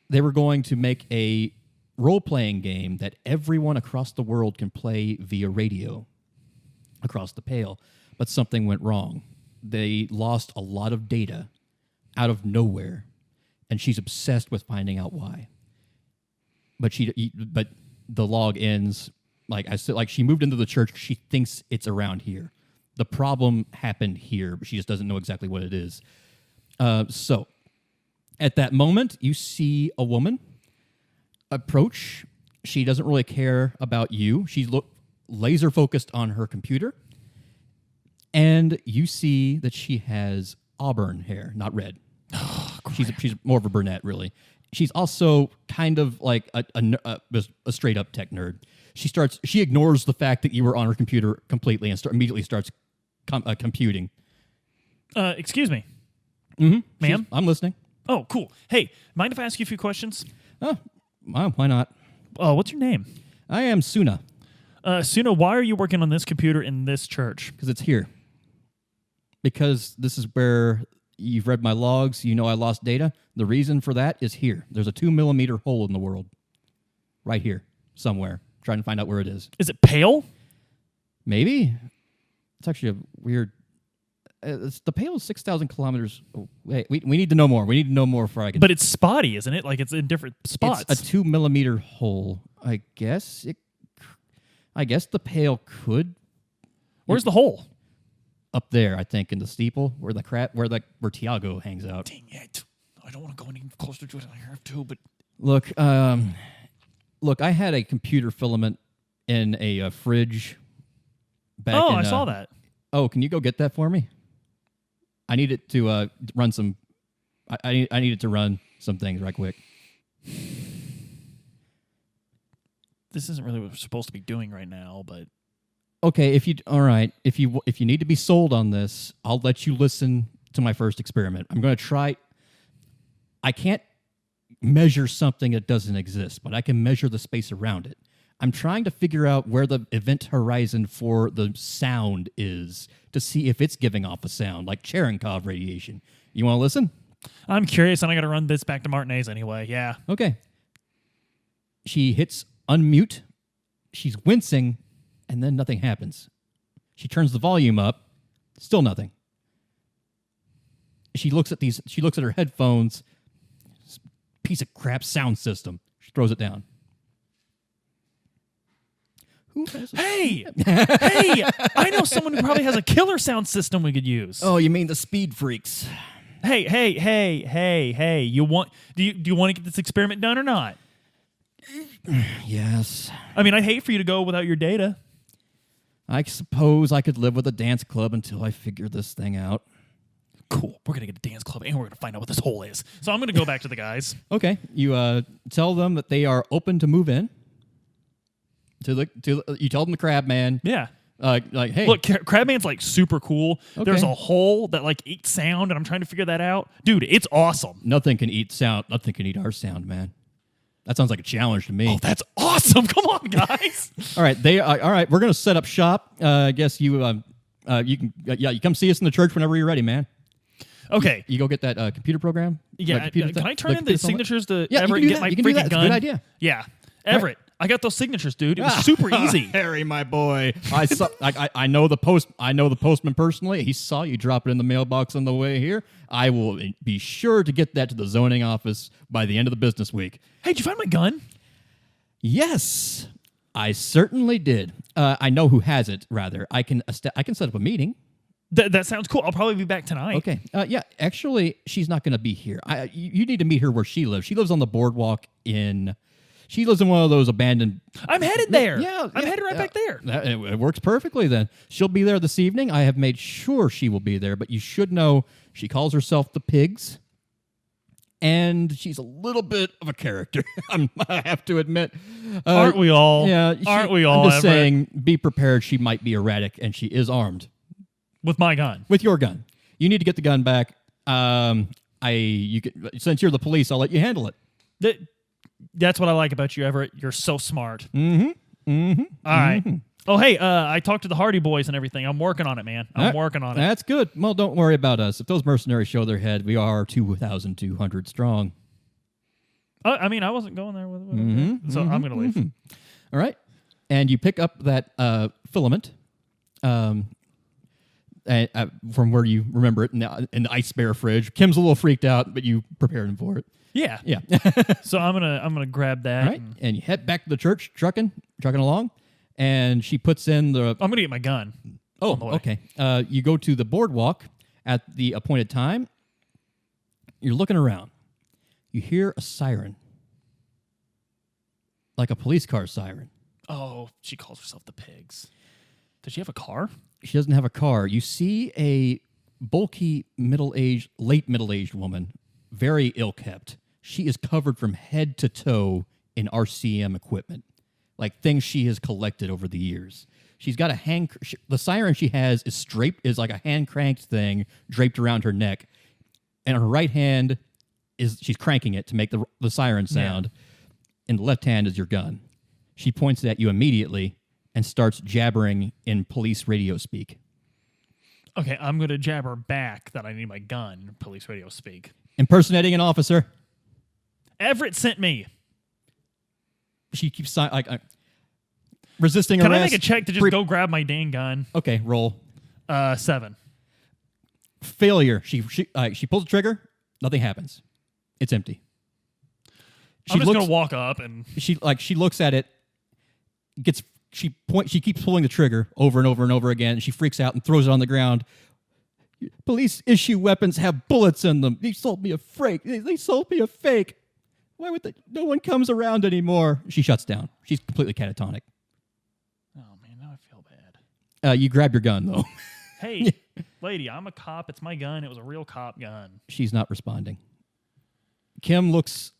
They were going to make a role-playing game that everyone across the world can play via radio across the pale, but something went wrong. They lost a lot of data out of nowhere, and she's obsessed with finding out why. But the log ends like I said. Like she moved into the church. She thinks it's around here. The problem happened here, but she just doesn't know exactly what it is. So, at that moment, you see a woman approach. She doesn't really care about you. She's laser focused on her computer. And you see that she has auburn hair, not red. Oh, she's more of a brunette, really. She's also kind of like a straight up tech nerd. She ignores the fact that you were on her computer completely and immediately starts computing. Excuse me. Mm-hmm. Ma'am? I'm listening. Oh, cool. Hey, mind if I ask you a few questions? Oh, well, why not? What's your name? I am Suna. Suna, why are you working on this computer in this church? Because it's here. Because this is where you've read my logs. You know I lost data. The reason for that is here. There's a 2-millimeter hole in the world. Right here. Somewhere. Trying to find out where it is. Is it pale? Maybe. It's actually a weird... the pale is 6,000 kilometers. Oh, wait, we need to know more. We need to know more before I can... But it's spotty, isn't it? Like it's in different spots. It's a 2-millimeter hole. I guess the pale could... Where's the hole? Up there, I think, in the steeple, where Tiago hangs out. Dang it. I don't want to go any closer to it than I have to, but... Look, I had a computer filament in a fridge back I saw that. Oh, can you go get that for me? I need it to run some... I need it to run some things right quick. This isn't really what we're supposed to be doing right now, but... Okay, if you need to be sold on this, I'll let you listen to my first experiment. I'm going to try... I can't measure something that doesn't exist, but I can measure the space around it. I'm trying to figure out where the event horizon for the sound is to see if it's giving off a sound, like Cherenkov radiation. You want to listen? I'm curious, and I got to run this back to Martinez anyway. Yeah. Okay. She hits unmute. She's wincing, and then nothing happens. She turns the volume up. Still nothing. She looks at her headphones. Piece of crap sound system. She throws it down. Who has hey! Hey! I know someone who probably has a killer sound system we could use. Oh, you mean the speed freaks? Hey! You want? Do you want to get this experiment done or not? Yes. I mean, I'd hate for you to go without your data. I suppose I could live with a dance club until I figure this thing out. Cool. We're gonna get a dance club, and we're gonna find out what this hole is. So I'm gonna go back to the guys. Okay. You tell them that they are open to move in. You tell them the Crab Man. Yeah. Like, hey, look, Crabman's like super cool. Okay. There's a hole that like eats sound, and I'm trying to figure that out. Dude, it's awesome. Nothing can eat sound. Nothing can eat our sound, man. That sounds like a challenge to me. Oh, that's awesome! Come on, guys. All right, all right. We're gonna set up shop. I guess you you come see us in the church whenever you're ready, man. Okay. You go get that computer program. Yeah. Can I turn in the signatures to Yeah, Everett you and can get do my that. freaking It's a gun? good idea. Yeah, Everett. I got those signatures, dude. It was super easy. Harry, my boy. I saw. I know the post. I know the postman personally. He saw you drop it in the mailbox on the way here. I will be sure to get that to the zoning office by the end of the business week. Hey, did you find my gun? Yes, I certainly did. I know who has it. Rather, I can set up a meeting. That sounds cool. I'll probably be back tonight. Okay. Yeah. Actually, she's not going to be here. You need to meet her where she lives. She lives on the boardwalk in. She lives in one of those abandoned. I'm headed there. Yeah, I'm headed right back there. It works perfectly then. She'll be there this evening. I have made sure she will be there, but you should know she calls herself the Pigs, and she's a little bit of a character. I have to admit. Aren't we all? Yeah. Aren't we all? I'm just saying, be prepared. She might be erratic, and she is armed. With my gun. With your gun. You need to get the gun back. Since you're the police, I'll let you handle it. That's what I like about you, Everett. You're so smart. Mm-hmm. Mm-hmm. All right. Oh, hey, I talked to the Hardy Boys and everything. I'm working on it, man. I'm working on it. That's good. Well, don't worry about us. If those mercenaries show their head, we are 2,200 strong. I mean, I wasn't going there with it. So I'm going to leave. All right. And you pick up that filament from where you remember it in the ice bear fridge. Kim's a little freaked out, but you prepared him for it. Yeah. Yeah. So I'm gonna grab that. All right. And you head back to the church, trucking along, and she puts in the. I'm gonna get my gun. Oh, okay. You go to the boardwalk at the appointed time. You're looking around. You hear a siren, like a police car siren. Oh, she calls herself the Pigs. Does she have a car? She doesn't have a car. You see a bulky late middle-aged woman, very ill-kept. She is covered from head to toe in RCM equipment, like things she has collected over the years. She's got the siren she has is like a hand-cranked thing draped around her neck, and her right hand she's cranking it to make the siren sound, and the left hand is your gun. She points it at you immediately and starts jabbering in police radio speak. Okay, I'm going to jabber back that I need my gun, police radio speak. Impersonating an officer. Everett sent me. She keeps resisting Can arrest. I make a check to just go grab my dang gun? Okay, roll. 7. Failure. She pulls the trigger. Nothing happens. It's empty. I'm just going to walk up and... She looks at it, she keeps pulling the trigger over and over and over again. And she freaks out and throws it on the ground. Police issue weapons have bullets in them. They sold me a fake. They sold me a fake. Why would no one comes around anymore? She shuts down. She's completely catatonic. Oh man, now I feel bad. You grab your gun though. Hey, lady, I'm a cop. It's my gun. It was a real cop gun. She's not responding. Kim looks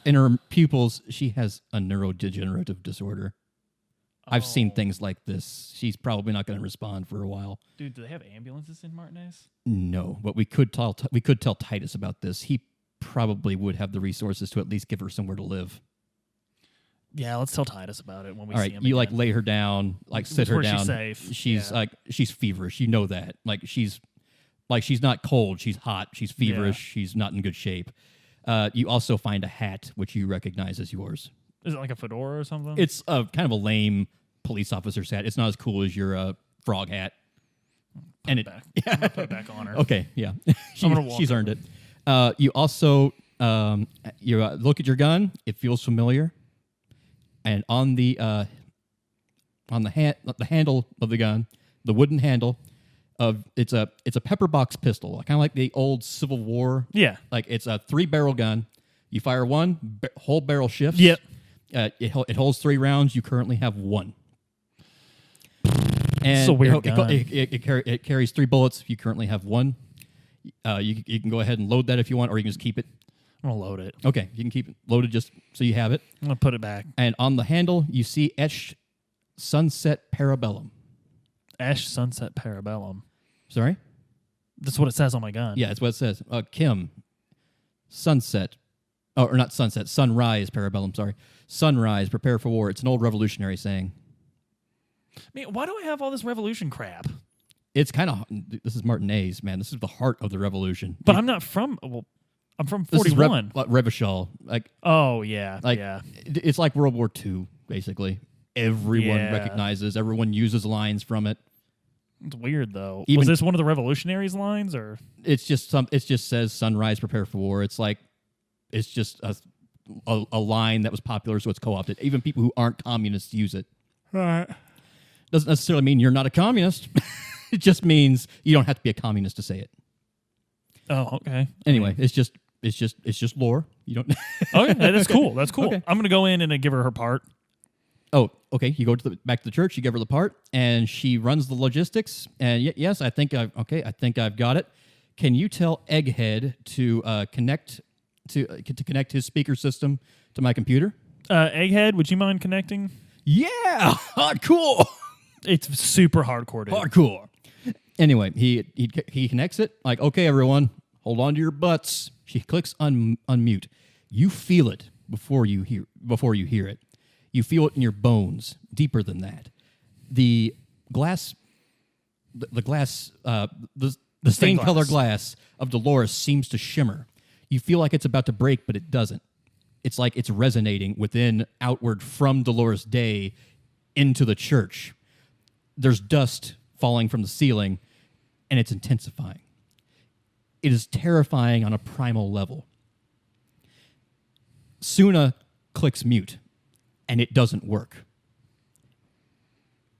in her pupils. She has a neurodegenerative disorder. I've seen things like this. She's probably not going to respond for a while. Dude, do they have ambulances in Martinez? No, but we could tell Titus about this. He probably would have the resources to at least give her somewhere to live. Yeah, let's tell Titus about it when we All see right, him. you again. lay her down, sit her Where down. she's safe. She's Yeah. she's feverish. You know that. She's not cold. She's hot. She's feverish. She's not in good shape. You also find a hat which you recognize as yours. Is it like a fedora or something? It's kind of a lame police officer's hat. It's not as cool as your frog hat. I'm gonna put it back on her. Okay, yeah, she's earned it. You also you look at your gun. It feels familiar, and on the handle of the gun, the wooden handle of it's a pepper box pistol, kind of like the old Civil War. Yeah, like it's a 3-barrel gun. You fire one, whole barrel shifts. Yep. It holds 3 rounds. You currently have 1. And it's a weird gun. It carries 3 bullets. You currently have 1. You can go ahead and load that if you want, or you can just keep it. I'm gonna load it. Okay, you can keep it loaded just so you have it. I'm gonna put it back. And on the handle, you see etched Sunset Parabellum. Ash Sunset Parabellum. Sorry? That's what it says on my gun. Yeah, that's what it says. Kim, Sunset. Oh, or not Sunset. Sunrise Parabellum, sorry. Sunrise, prepare for war. It's an old revolutionary saying. I mean, why do I have all this revolution crap? It's kind of... This is Martinez, man. This is the heart of the revolution. But I'm not from... Well, I'm from 41. This is Revachol. Oh, yeah. Yeah. It's like World War II, basically. Everyone recognizes, everyone uses lines from it. It's weird, though. Was this one of the revolutionaries' lines, or...? It just says, sunrise, prepare for war. It's just a line that was popular, so it's co-opted. Even people who aren't communists use it. Right. Doesn't necessarily mean you're not a communist. It just means you don't have to be a communist to say it. Oh, okay. Anyway, it's just lore. You don't. Okay, that's cool. That's cool. Okay. I'm gonna go in and give her part. Oh, okay. You go back to the church. You give her the part, and she runs the logistics. And yes, I think I've got it. Can you tell Egghead to connect his speaker system to my computer? Egghead, would you mind connecting? Yeah, hardcore. It's super hardcore, dude. Hardcore. Anyway, he connects it. Okay, everyone, hold on to your butts. She clicks unmute. You feel it before you hear it. You feel it in your bones. Deeper than that, the stained color glass of Dolores seems to shimmer. You feel like it's about to break, but it doesn't. It's like it's resonating outward from Dolores Day into the church. There's dust falling from the ceiling, and it's intensifying. It is terrifying on a primal level. Suna clicks mute, and it doesn't work.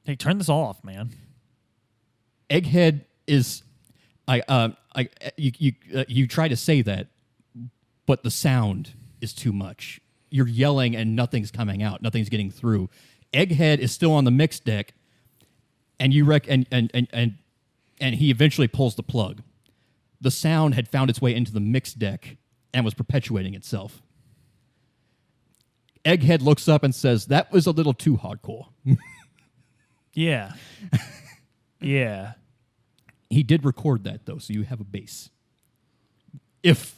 Hey, turn this off, man. Egghead is... You try to say that, but the sound is too much. You're yelling and nothing's coming out. Nothing's getting through. Egghead is still on the mix deck, and and he eventually pulls the plug. The sound had found its way into the mix deck and was perpetuating itself. Egghead looks up and says, "That was a little too hardcore." Yeah. Yeah. He did record that, though, so you have a base. If...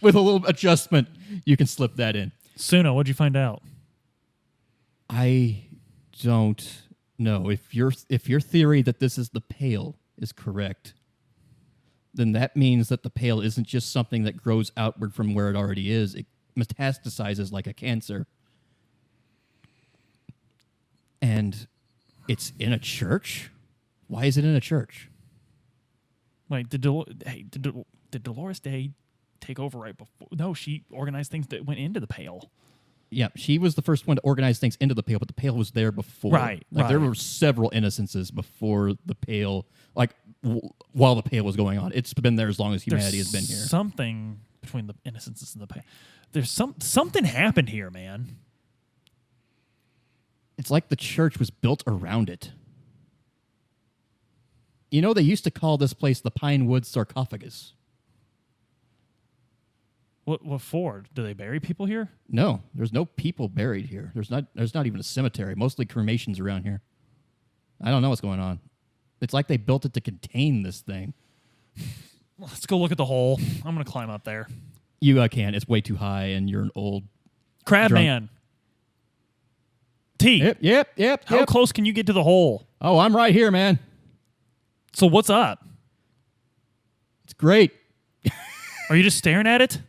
With a little adjustment, you can slip that in. Suna, what'd you find out? I don't know. If your theory that this is the Pale is correct, then that means that the Pale isn't just something that grows outward from where it already is. It metastasizes like a cancer. And it's in a church? Why is it in a church? Wait, did Dolores Day take over right before? No, she organized things that went into the Pale. Yeah, she was the first one to organize things into the Pale, but the Pale was there before. Right. There were several innocences before the Pale, while the Pale was going on. It's been there as long as humanity has been here. Something between the innocences and the Pale. There's something happened here, man. It's like the church was built around it. You know, they used to call this place the Pinewood Sarcophagus. What for? Do they bury people here? No, there's no people buried here. There's not even a cemetery. Mostly cremations around here. I don't know what's going on. It's like they built it to contain this thing. Let's go look at the hole. I'm going to climb up there. You can't. It's way too high, and you're an old Crab drunk. Man. T. Yep. How close can you get to the hole? Oh, I'm right here, man. So what's up? It's great. Are you just staring at it?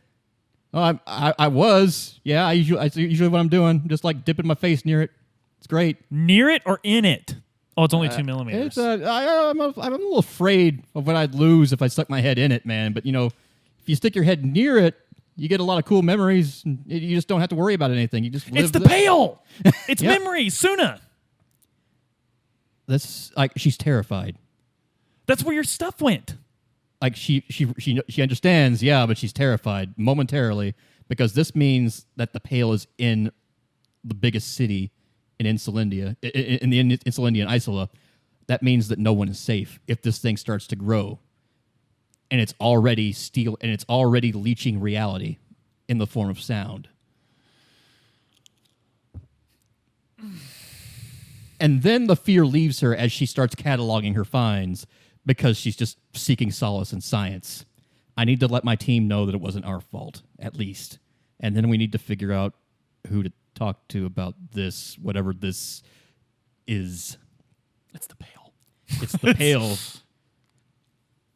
Oh, I was. Yeah, that's usually what I'm doing. Just like dipping my face near it. It's great. Near it or in it? Oh, it's only 2 millimeters. I'm a little afraid of what I'd lose if I stuck my head in it, man. But, if you stick your head near it, you get a lot of cool memories. And you just don't have to worry about anything. You just live. It's the pail. It's memories. Suna. That's like she's terrified. That's where your stuff went. Like she understands, yeah, but she's terrified momentarily because this means that the pail is in the biggest city in Insulindia, in the Insulindian Isola. That means that no one is safe if this thing starts to grow, and it's already leeching reality in the form of sound. And then the fear leaves her as she starts cataloging her finds because she's just seeking solace in science. I need to let my team know that it wasn't our fault, at least. And then we need to figure out who to talk to about this, whatever this is. It's the pail. It's the pail.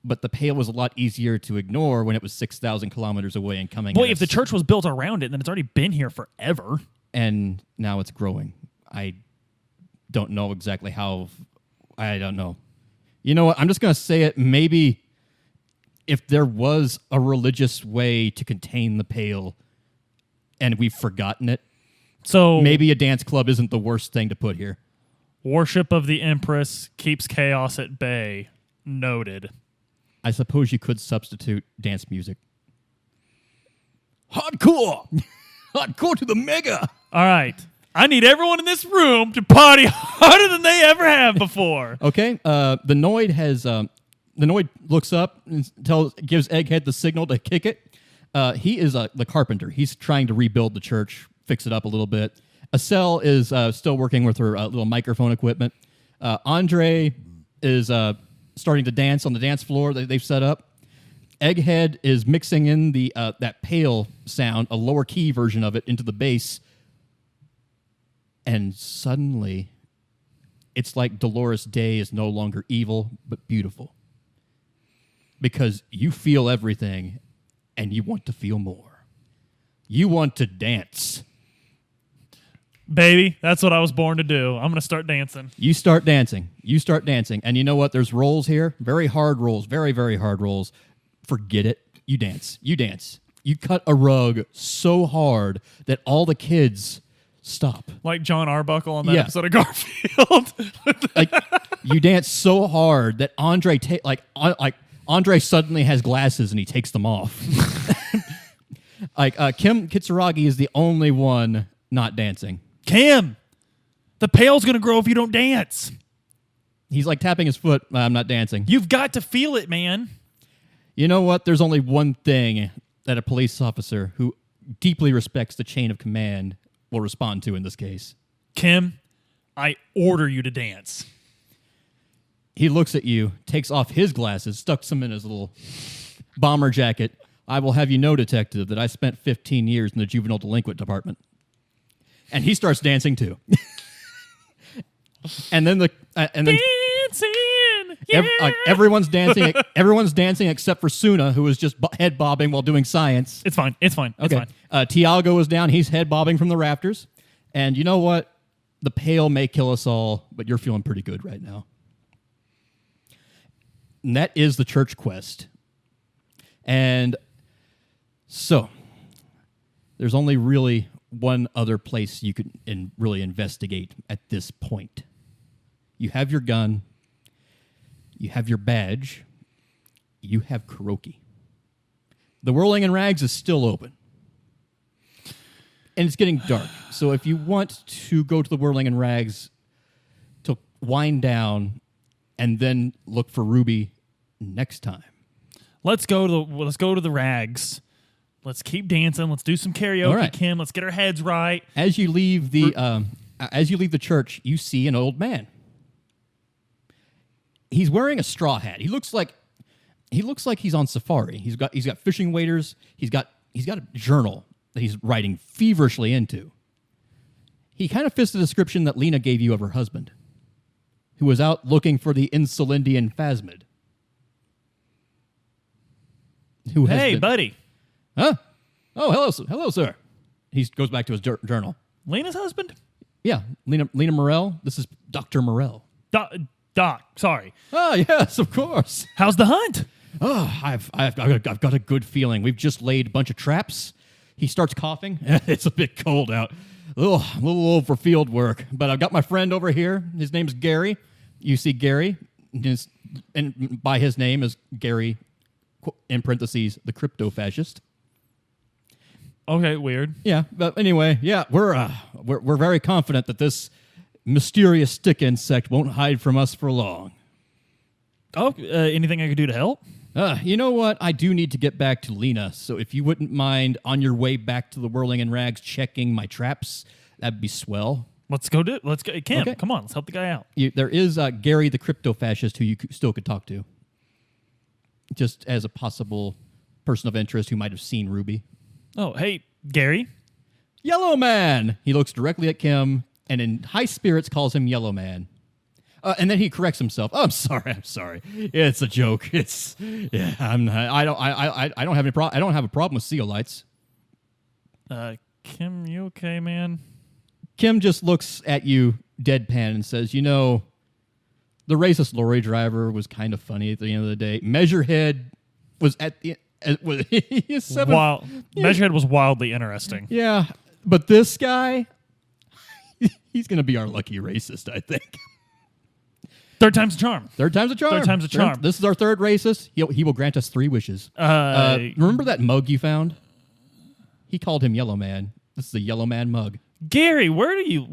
But the pail was a lot easier to ignore when it was 6,000 kilometers away and coming. Boy, if the church was built around it, then it's already been here forever. And now it's growing. I don't know exactly how. I don't know. You know what? I'm just going to say it. Maybe if there was a religious way to contain the pail and we've forgotten it, so maybe a dance club isn't the worst thing to put here. Worship of the Empress keeps chaos at bay. Noted. I suppose you could substitute dance music. Hardcore! Hardcore to the mega! All right. I need everyone in this room to party harder than they ever have before. Okay. The Noid looks up and gives Egghead the signal to kick it. He is the carpenter. He's trying to rebuild the church, fix it up a little bit. Estelle is still working with her little microphone equipment. Andre is starting to dance on the dance floor that they've set up. Egghead is mixing in the that pail sound, a lower key version of it, into the bass. And suddenly, it's like Dolores Day is no longer evil, but beautiful. Because you feel everything, and you want to feel more. You want to dance. Baby, that's what I was born to do. I'm going to start dancing. You start dancing. And you know what? There's rolls here. Very hard rolls. Very, very hard rolls. Forget it. You dance. You cut a rug so hard that all the kids stop. Like John Arbuckle on that episode of Garfield. Like you dance so hard that Andre Andre suddenly has glasses and he takes them off. Kim Kitsuragi is the only one not dancing. Kim, the pail's going to grow if you don't dance. He's like tapping his foot. I'm not dancing. You've got to feel it, man. You know what? There's only one thing that a police officer who deeply respects the chain of command will respond to in this case. Kim, I order you to dance. He looks at you, takes off his glasses, stucks them in his little bomber jacket. I will have you know, detective, that I spent 15 years in the juvenile delinquent department. And he starts dancing too. and then dancing. Yeah. Everyone's dancing. Everyone's dancing except for Suna, who is just head bobbing while doing science. It's fine. Okay. Tiago is down. He's head bobbing from the rafters. And you know what? The pail may kill us all, but you're feeling pretty good right now. And that is the church quest. And so there's only really one other place you can really investigate at this point. You have your gun. You have your badge. You have Kuroki. The Whirling in Rags is still open. And it's getting dark. So if you want to go to the Whirling in Rags to wind down and then look for Ruby next time. Let's go to the Rags. Let's keep dancing. Let's do some karaoke, right. Kim. Let's get our heads right. As you leave the church, you see an old man. He's wearing a straw hat. He looks like he's on safari. He's got fishing waders. He's got he's got a journal that he's writing feverishly into. He kind of fits the description that Lena gave you of her husband, who was out looking for the Insulindian phasmid. Hey, buddy. Huh? Oh, hello, sir. He goes back to his journal. Lena's husband? Yeah, Lena Morell. This is Dr. Morell. Doc, sorry. Oh, yes, of course. How's the hunt? Oh, I've got a good feeling. We've just laid a bunch of traps. He starts coughing. It's a bit cold out. A little old for field work. But I've got my friend over here. His name's Gary. You see Gary. And by his name is Gary, in parentheses, the crypto-fascist. Okay, weird. Yeah, but anyway, yeah, we're very confident that this mysterious stick insect won't hide from us for long. Oh, anything I could do to help? You know what? I do need to get back to Lena, so if you wouldn't mind on your way back to the Whirling in Rags checking my traps, that'd be swell. Let's go do it. Let's go. Kim, Okay. Come on. Let's help the guy out. There is Gary the crypto-fascist who you still could talk to, just as a possible person of interest who might have seen Ruby. Oh, hey, Gary. Yellow Man! He looks directly at Kim and in high spirits calls him Yellow Man. And then he corrects himself. Oh, I'm sorry. It's a joke. I don't have any I don't have a problem with zeolites. Kim, you okay, man? Kim just looks at you deadpan and says, the racist lorry driver was kind of funny at the end of the day. Measurehead was at the Measurehead was wildly interesting. Yeah, but this guy, he's going to be our lucky racist, I think. Third time's a charm. Third time's a charm. This is our third racist. He will grant us 3 wishes. Remember that mug you found? He called him Yellow Man. This is a Yellow Man mug. Gary, where do you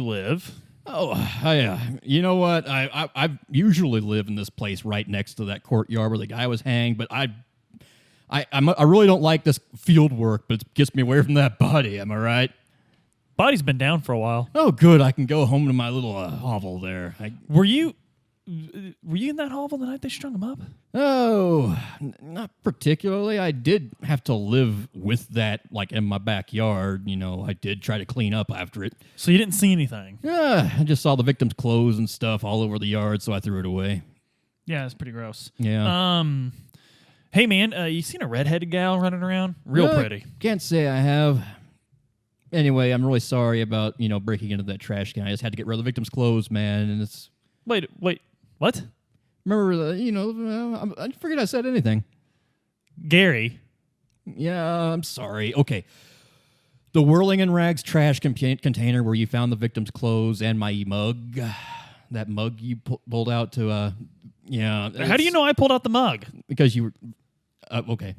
live? Oh, yeah. You know what? I usually live in this place right next to that courtyard where the guy was hanged, but I really don't like this field work, but it gets me away from that body. Am I right? Body's been down for a while. Oh, good. I can go home to my little hovel there. Were you in that hovel the night they strung him up? Oh, not particularly. I did have to live with that, like, in my backyard. I did try to clean up after it. So you didn't see anything? Yeah, I just saw the victim's clothes and stuff all over the yard, so I threw it away. Yeah, it's pretty gross. Yeah. Hey, man, you seen a redheaded gal running around? Real pretty. Can't say I have. Anyway, I'm really sorry about, breaking into that trash can. I just had to get rid of the victim's clothes, man, and it's... Wait, what? Remember, I forget I said anything. Gary. Yeah, I'm sorry. Okay. The Whirling in Rags trash container where you found the victim's clothes and my mug. That mug you pulled out to, How do you know I pulled out the mug? Because you were... okay.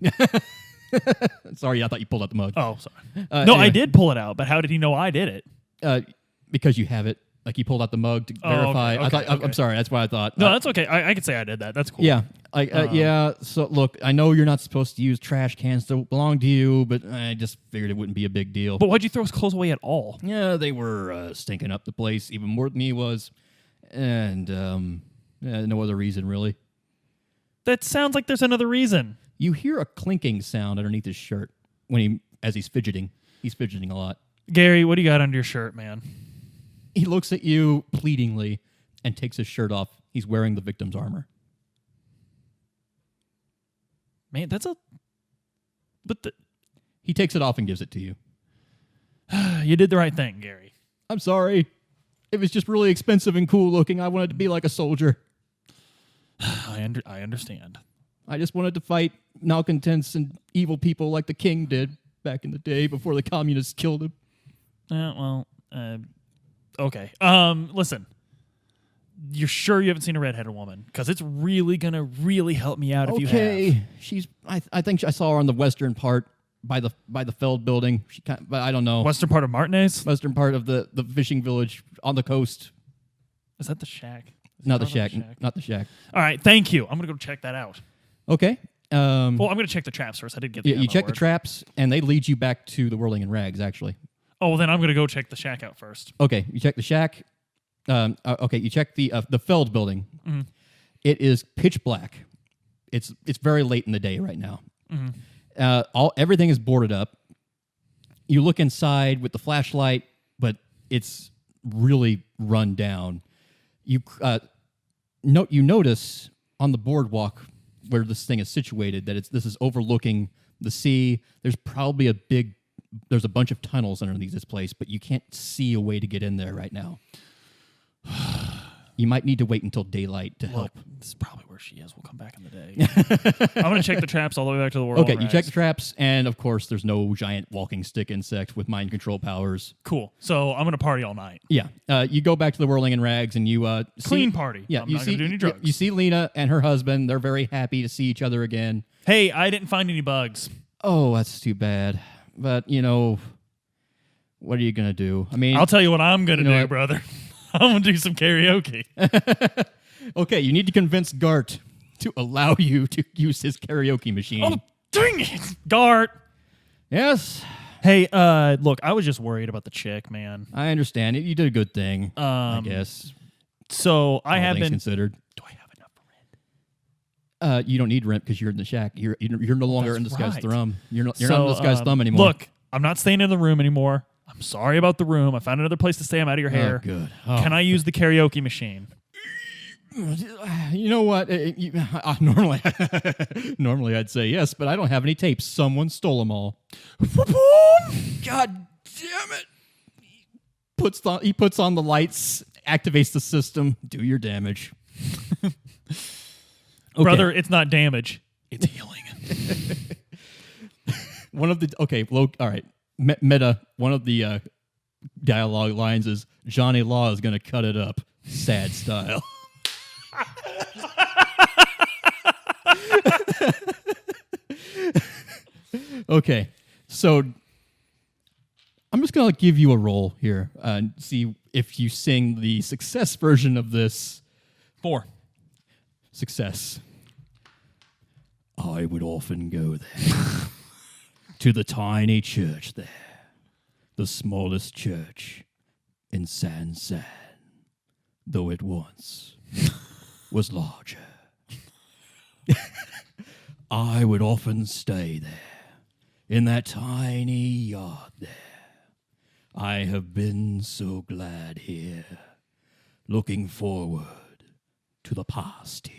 Sorry, I thought you pulled out the mug. Oh, sorry. No, anyway. I did pull it out, but how did he know I did it? Because you have it. Like, you pulled out the mug to verify. Okay. I'm sorry. That's why I thought. No, that's okay. I could say I did that. That's cool. Yeah. Yeah. So, look, I know you're not supposed to use trash cans that belong to you, but I just figured it wouldn't be a big deal. But why'd you throw his clothes away at all? Yeah, they were stinking up the place even more than he was. And no other reason, really. That sounds like there's another reason. You hear a clinking sound underneath his shirt as he's fidgeting. He's fidgeting a lot. Gary, what do you got under your shirt, man? He looks at you pleadingly and takes his shirt off. He's wearing the victim's armor. Man, He takes it off and gives it to you. You did the right thing, Gary. I'm sorry. It was just really expensive and cool looking. I wanted to be like a soldier. I understand. I just wanted to fight malcontents and evil people like the king did back in the day before the communists killed him. Okay. Listen. You're sure you haven't seen a redheaded woman? Because it's really going to really help me out if you have. Okay. I think I saw her on the western part by the Feld building. But I don't know. Western part of Martinez? Western part of the fishing village on the coast. Is that the shack? Not the shack. Not the shack. All right. Thank you. I'm going to go check that out. Okay. Well, I'm going to check the traps first. I did get the you check the traps, and they lead you back to the Whirling in Rags, actually. Oh, well, then I'm going to go check the shack out first. Okay. You check the shack. Okay. You check the Feld building. Mm-hmm. It is pitch black. It's very late in the day right now. Mm-hmm. Everything is boarded up. You look inside with the flashlight, but it's really run down. You notice on the boardwalk where this thing is situated that this is overlooking the sea. There's probably there's a bunch of tunnels underneath this place, but you can't see a way to get in there right now. You might need to wait until daylight to help. This is probably where she is. We'll come back in the day. I'm going to check the traps all the way back to the world. Okay, you check the traps, and of course, there's no giant walking stick insect with mind control powers. Cool. So I'm going to party all night. Yeah. You go back to the Whirling in Rags, and you clean party. Yeah, I'm not going to do any drugs. You see Lena and her husband. They're very happy to see each other again. Hey, I didn't find any bugs. Oh, that's too bad. But, what are you going to do? I mean, I'll tell you what I'm going to do, brother. I'm going to do some karaoke. Okay, you need to convince Gart to allow you to use his karaoke machine. Oh, dang it! Gart! Yes? Hey, look, I was just worried about the chick, man. I understand. You did a good thing, I guess. So I have been... considered. Do I have enough rent? You don't need rent because you're in the shack. You're no longer in this guy's thumb. You're not in this guy's thumb anymore. Look, I'm not staying in the room anymore. I'm sorry about the room. I found another place to stay. I'm out of your hair. Oh, good. Can I use the karaoke machine? You know what? Normally I'd say yes, but I don't have any tapes. Someone stole them all. God damn it! He puts on the lights, activates the system. Do your damage, brother. It's not damage. It's healing. All right. Meta. One of the dialogue lines is Johnny Law is going to cut it up, sad style. Okay, so I'm just going to give you a roll here and see if you sing the success version of this. 4. Success. I would often go there to the tiny church there, the smallest church in San, though it once was larger. I would often stay there, in that tiny yard there. I have been so glad here, looking forward to the past here.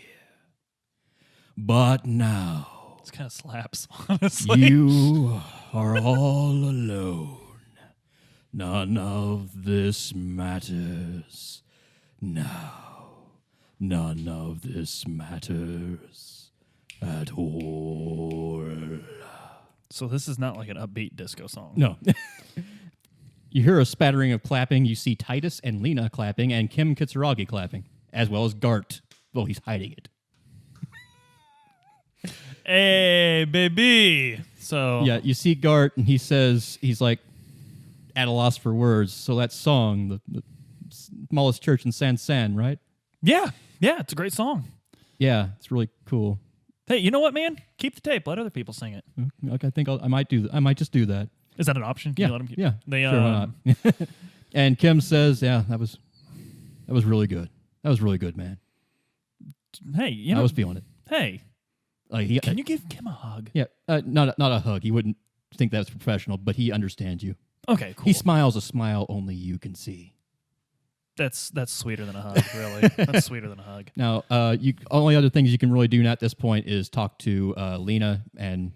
But now, this kind of slaps, honestly. You are all alone. None of this matters. Now, none of this matters at all. So this is not like an upbeat disco song. No. You hear a spattering of clapping. You see Titus and Lena clapping and Kim Kitsuragi clapping, as well as Gart. Well, he's hiding it. Hey, baby. So yeah, you see Gart, and he's like at a loss for words. So that song, the smallest church in San, right? Yeah, it's a great song. Yeah, it's really cool. Hey, you know what, man? Keep the tape. Let other people sing it. Okay, I think I might just do that. Is that an option? Can yeah, you let them keep? Yeah, sure, why not? And Kim says, "Yeah, that was really good. That was really good, man." Hey, I was feeling it. Hey, can you give Kim a hug? Yeah, not a hug. He wouldn't think that's professional, but he understands you. Okay, cool. He smiles a smile only you can see. That's sweeter than a hug, really. That's sweeter than a hug. Now, only other things you can really do at this point is talk to Lena and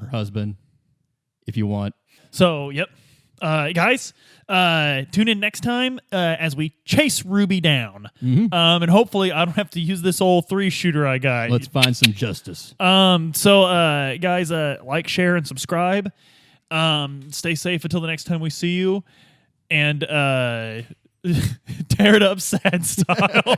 her husband, if you want. So, yep. Guys, tune in next time as we chase Ruby down. Mm-hmm. And hopefully I don't have to use this old 3-shooter I got. Let's find some justice. So, guys, like, share, and subscribe. Stay safe until the next time we see you. And tear it up sad style.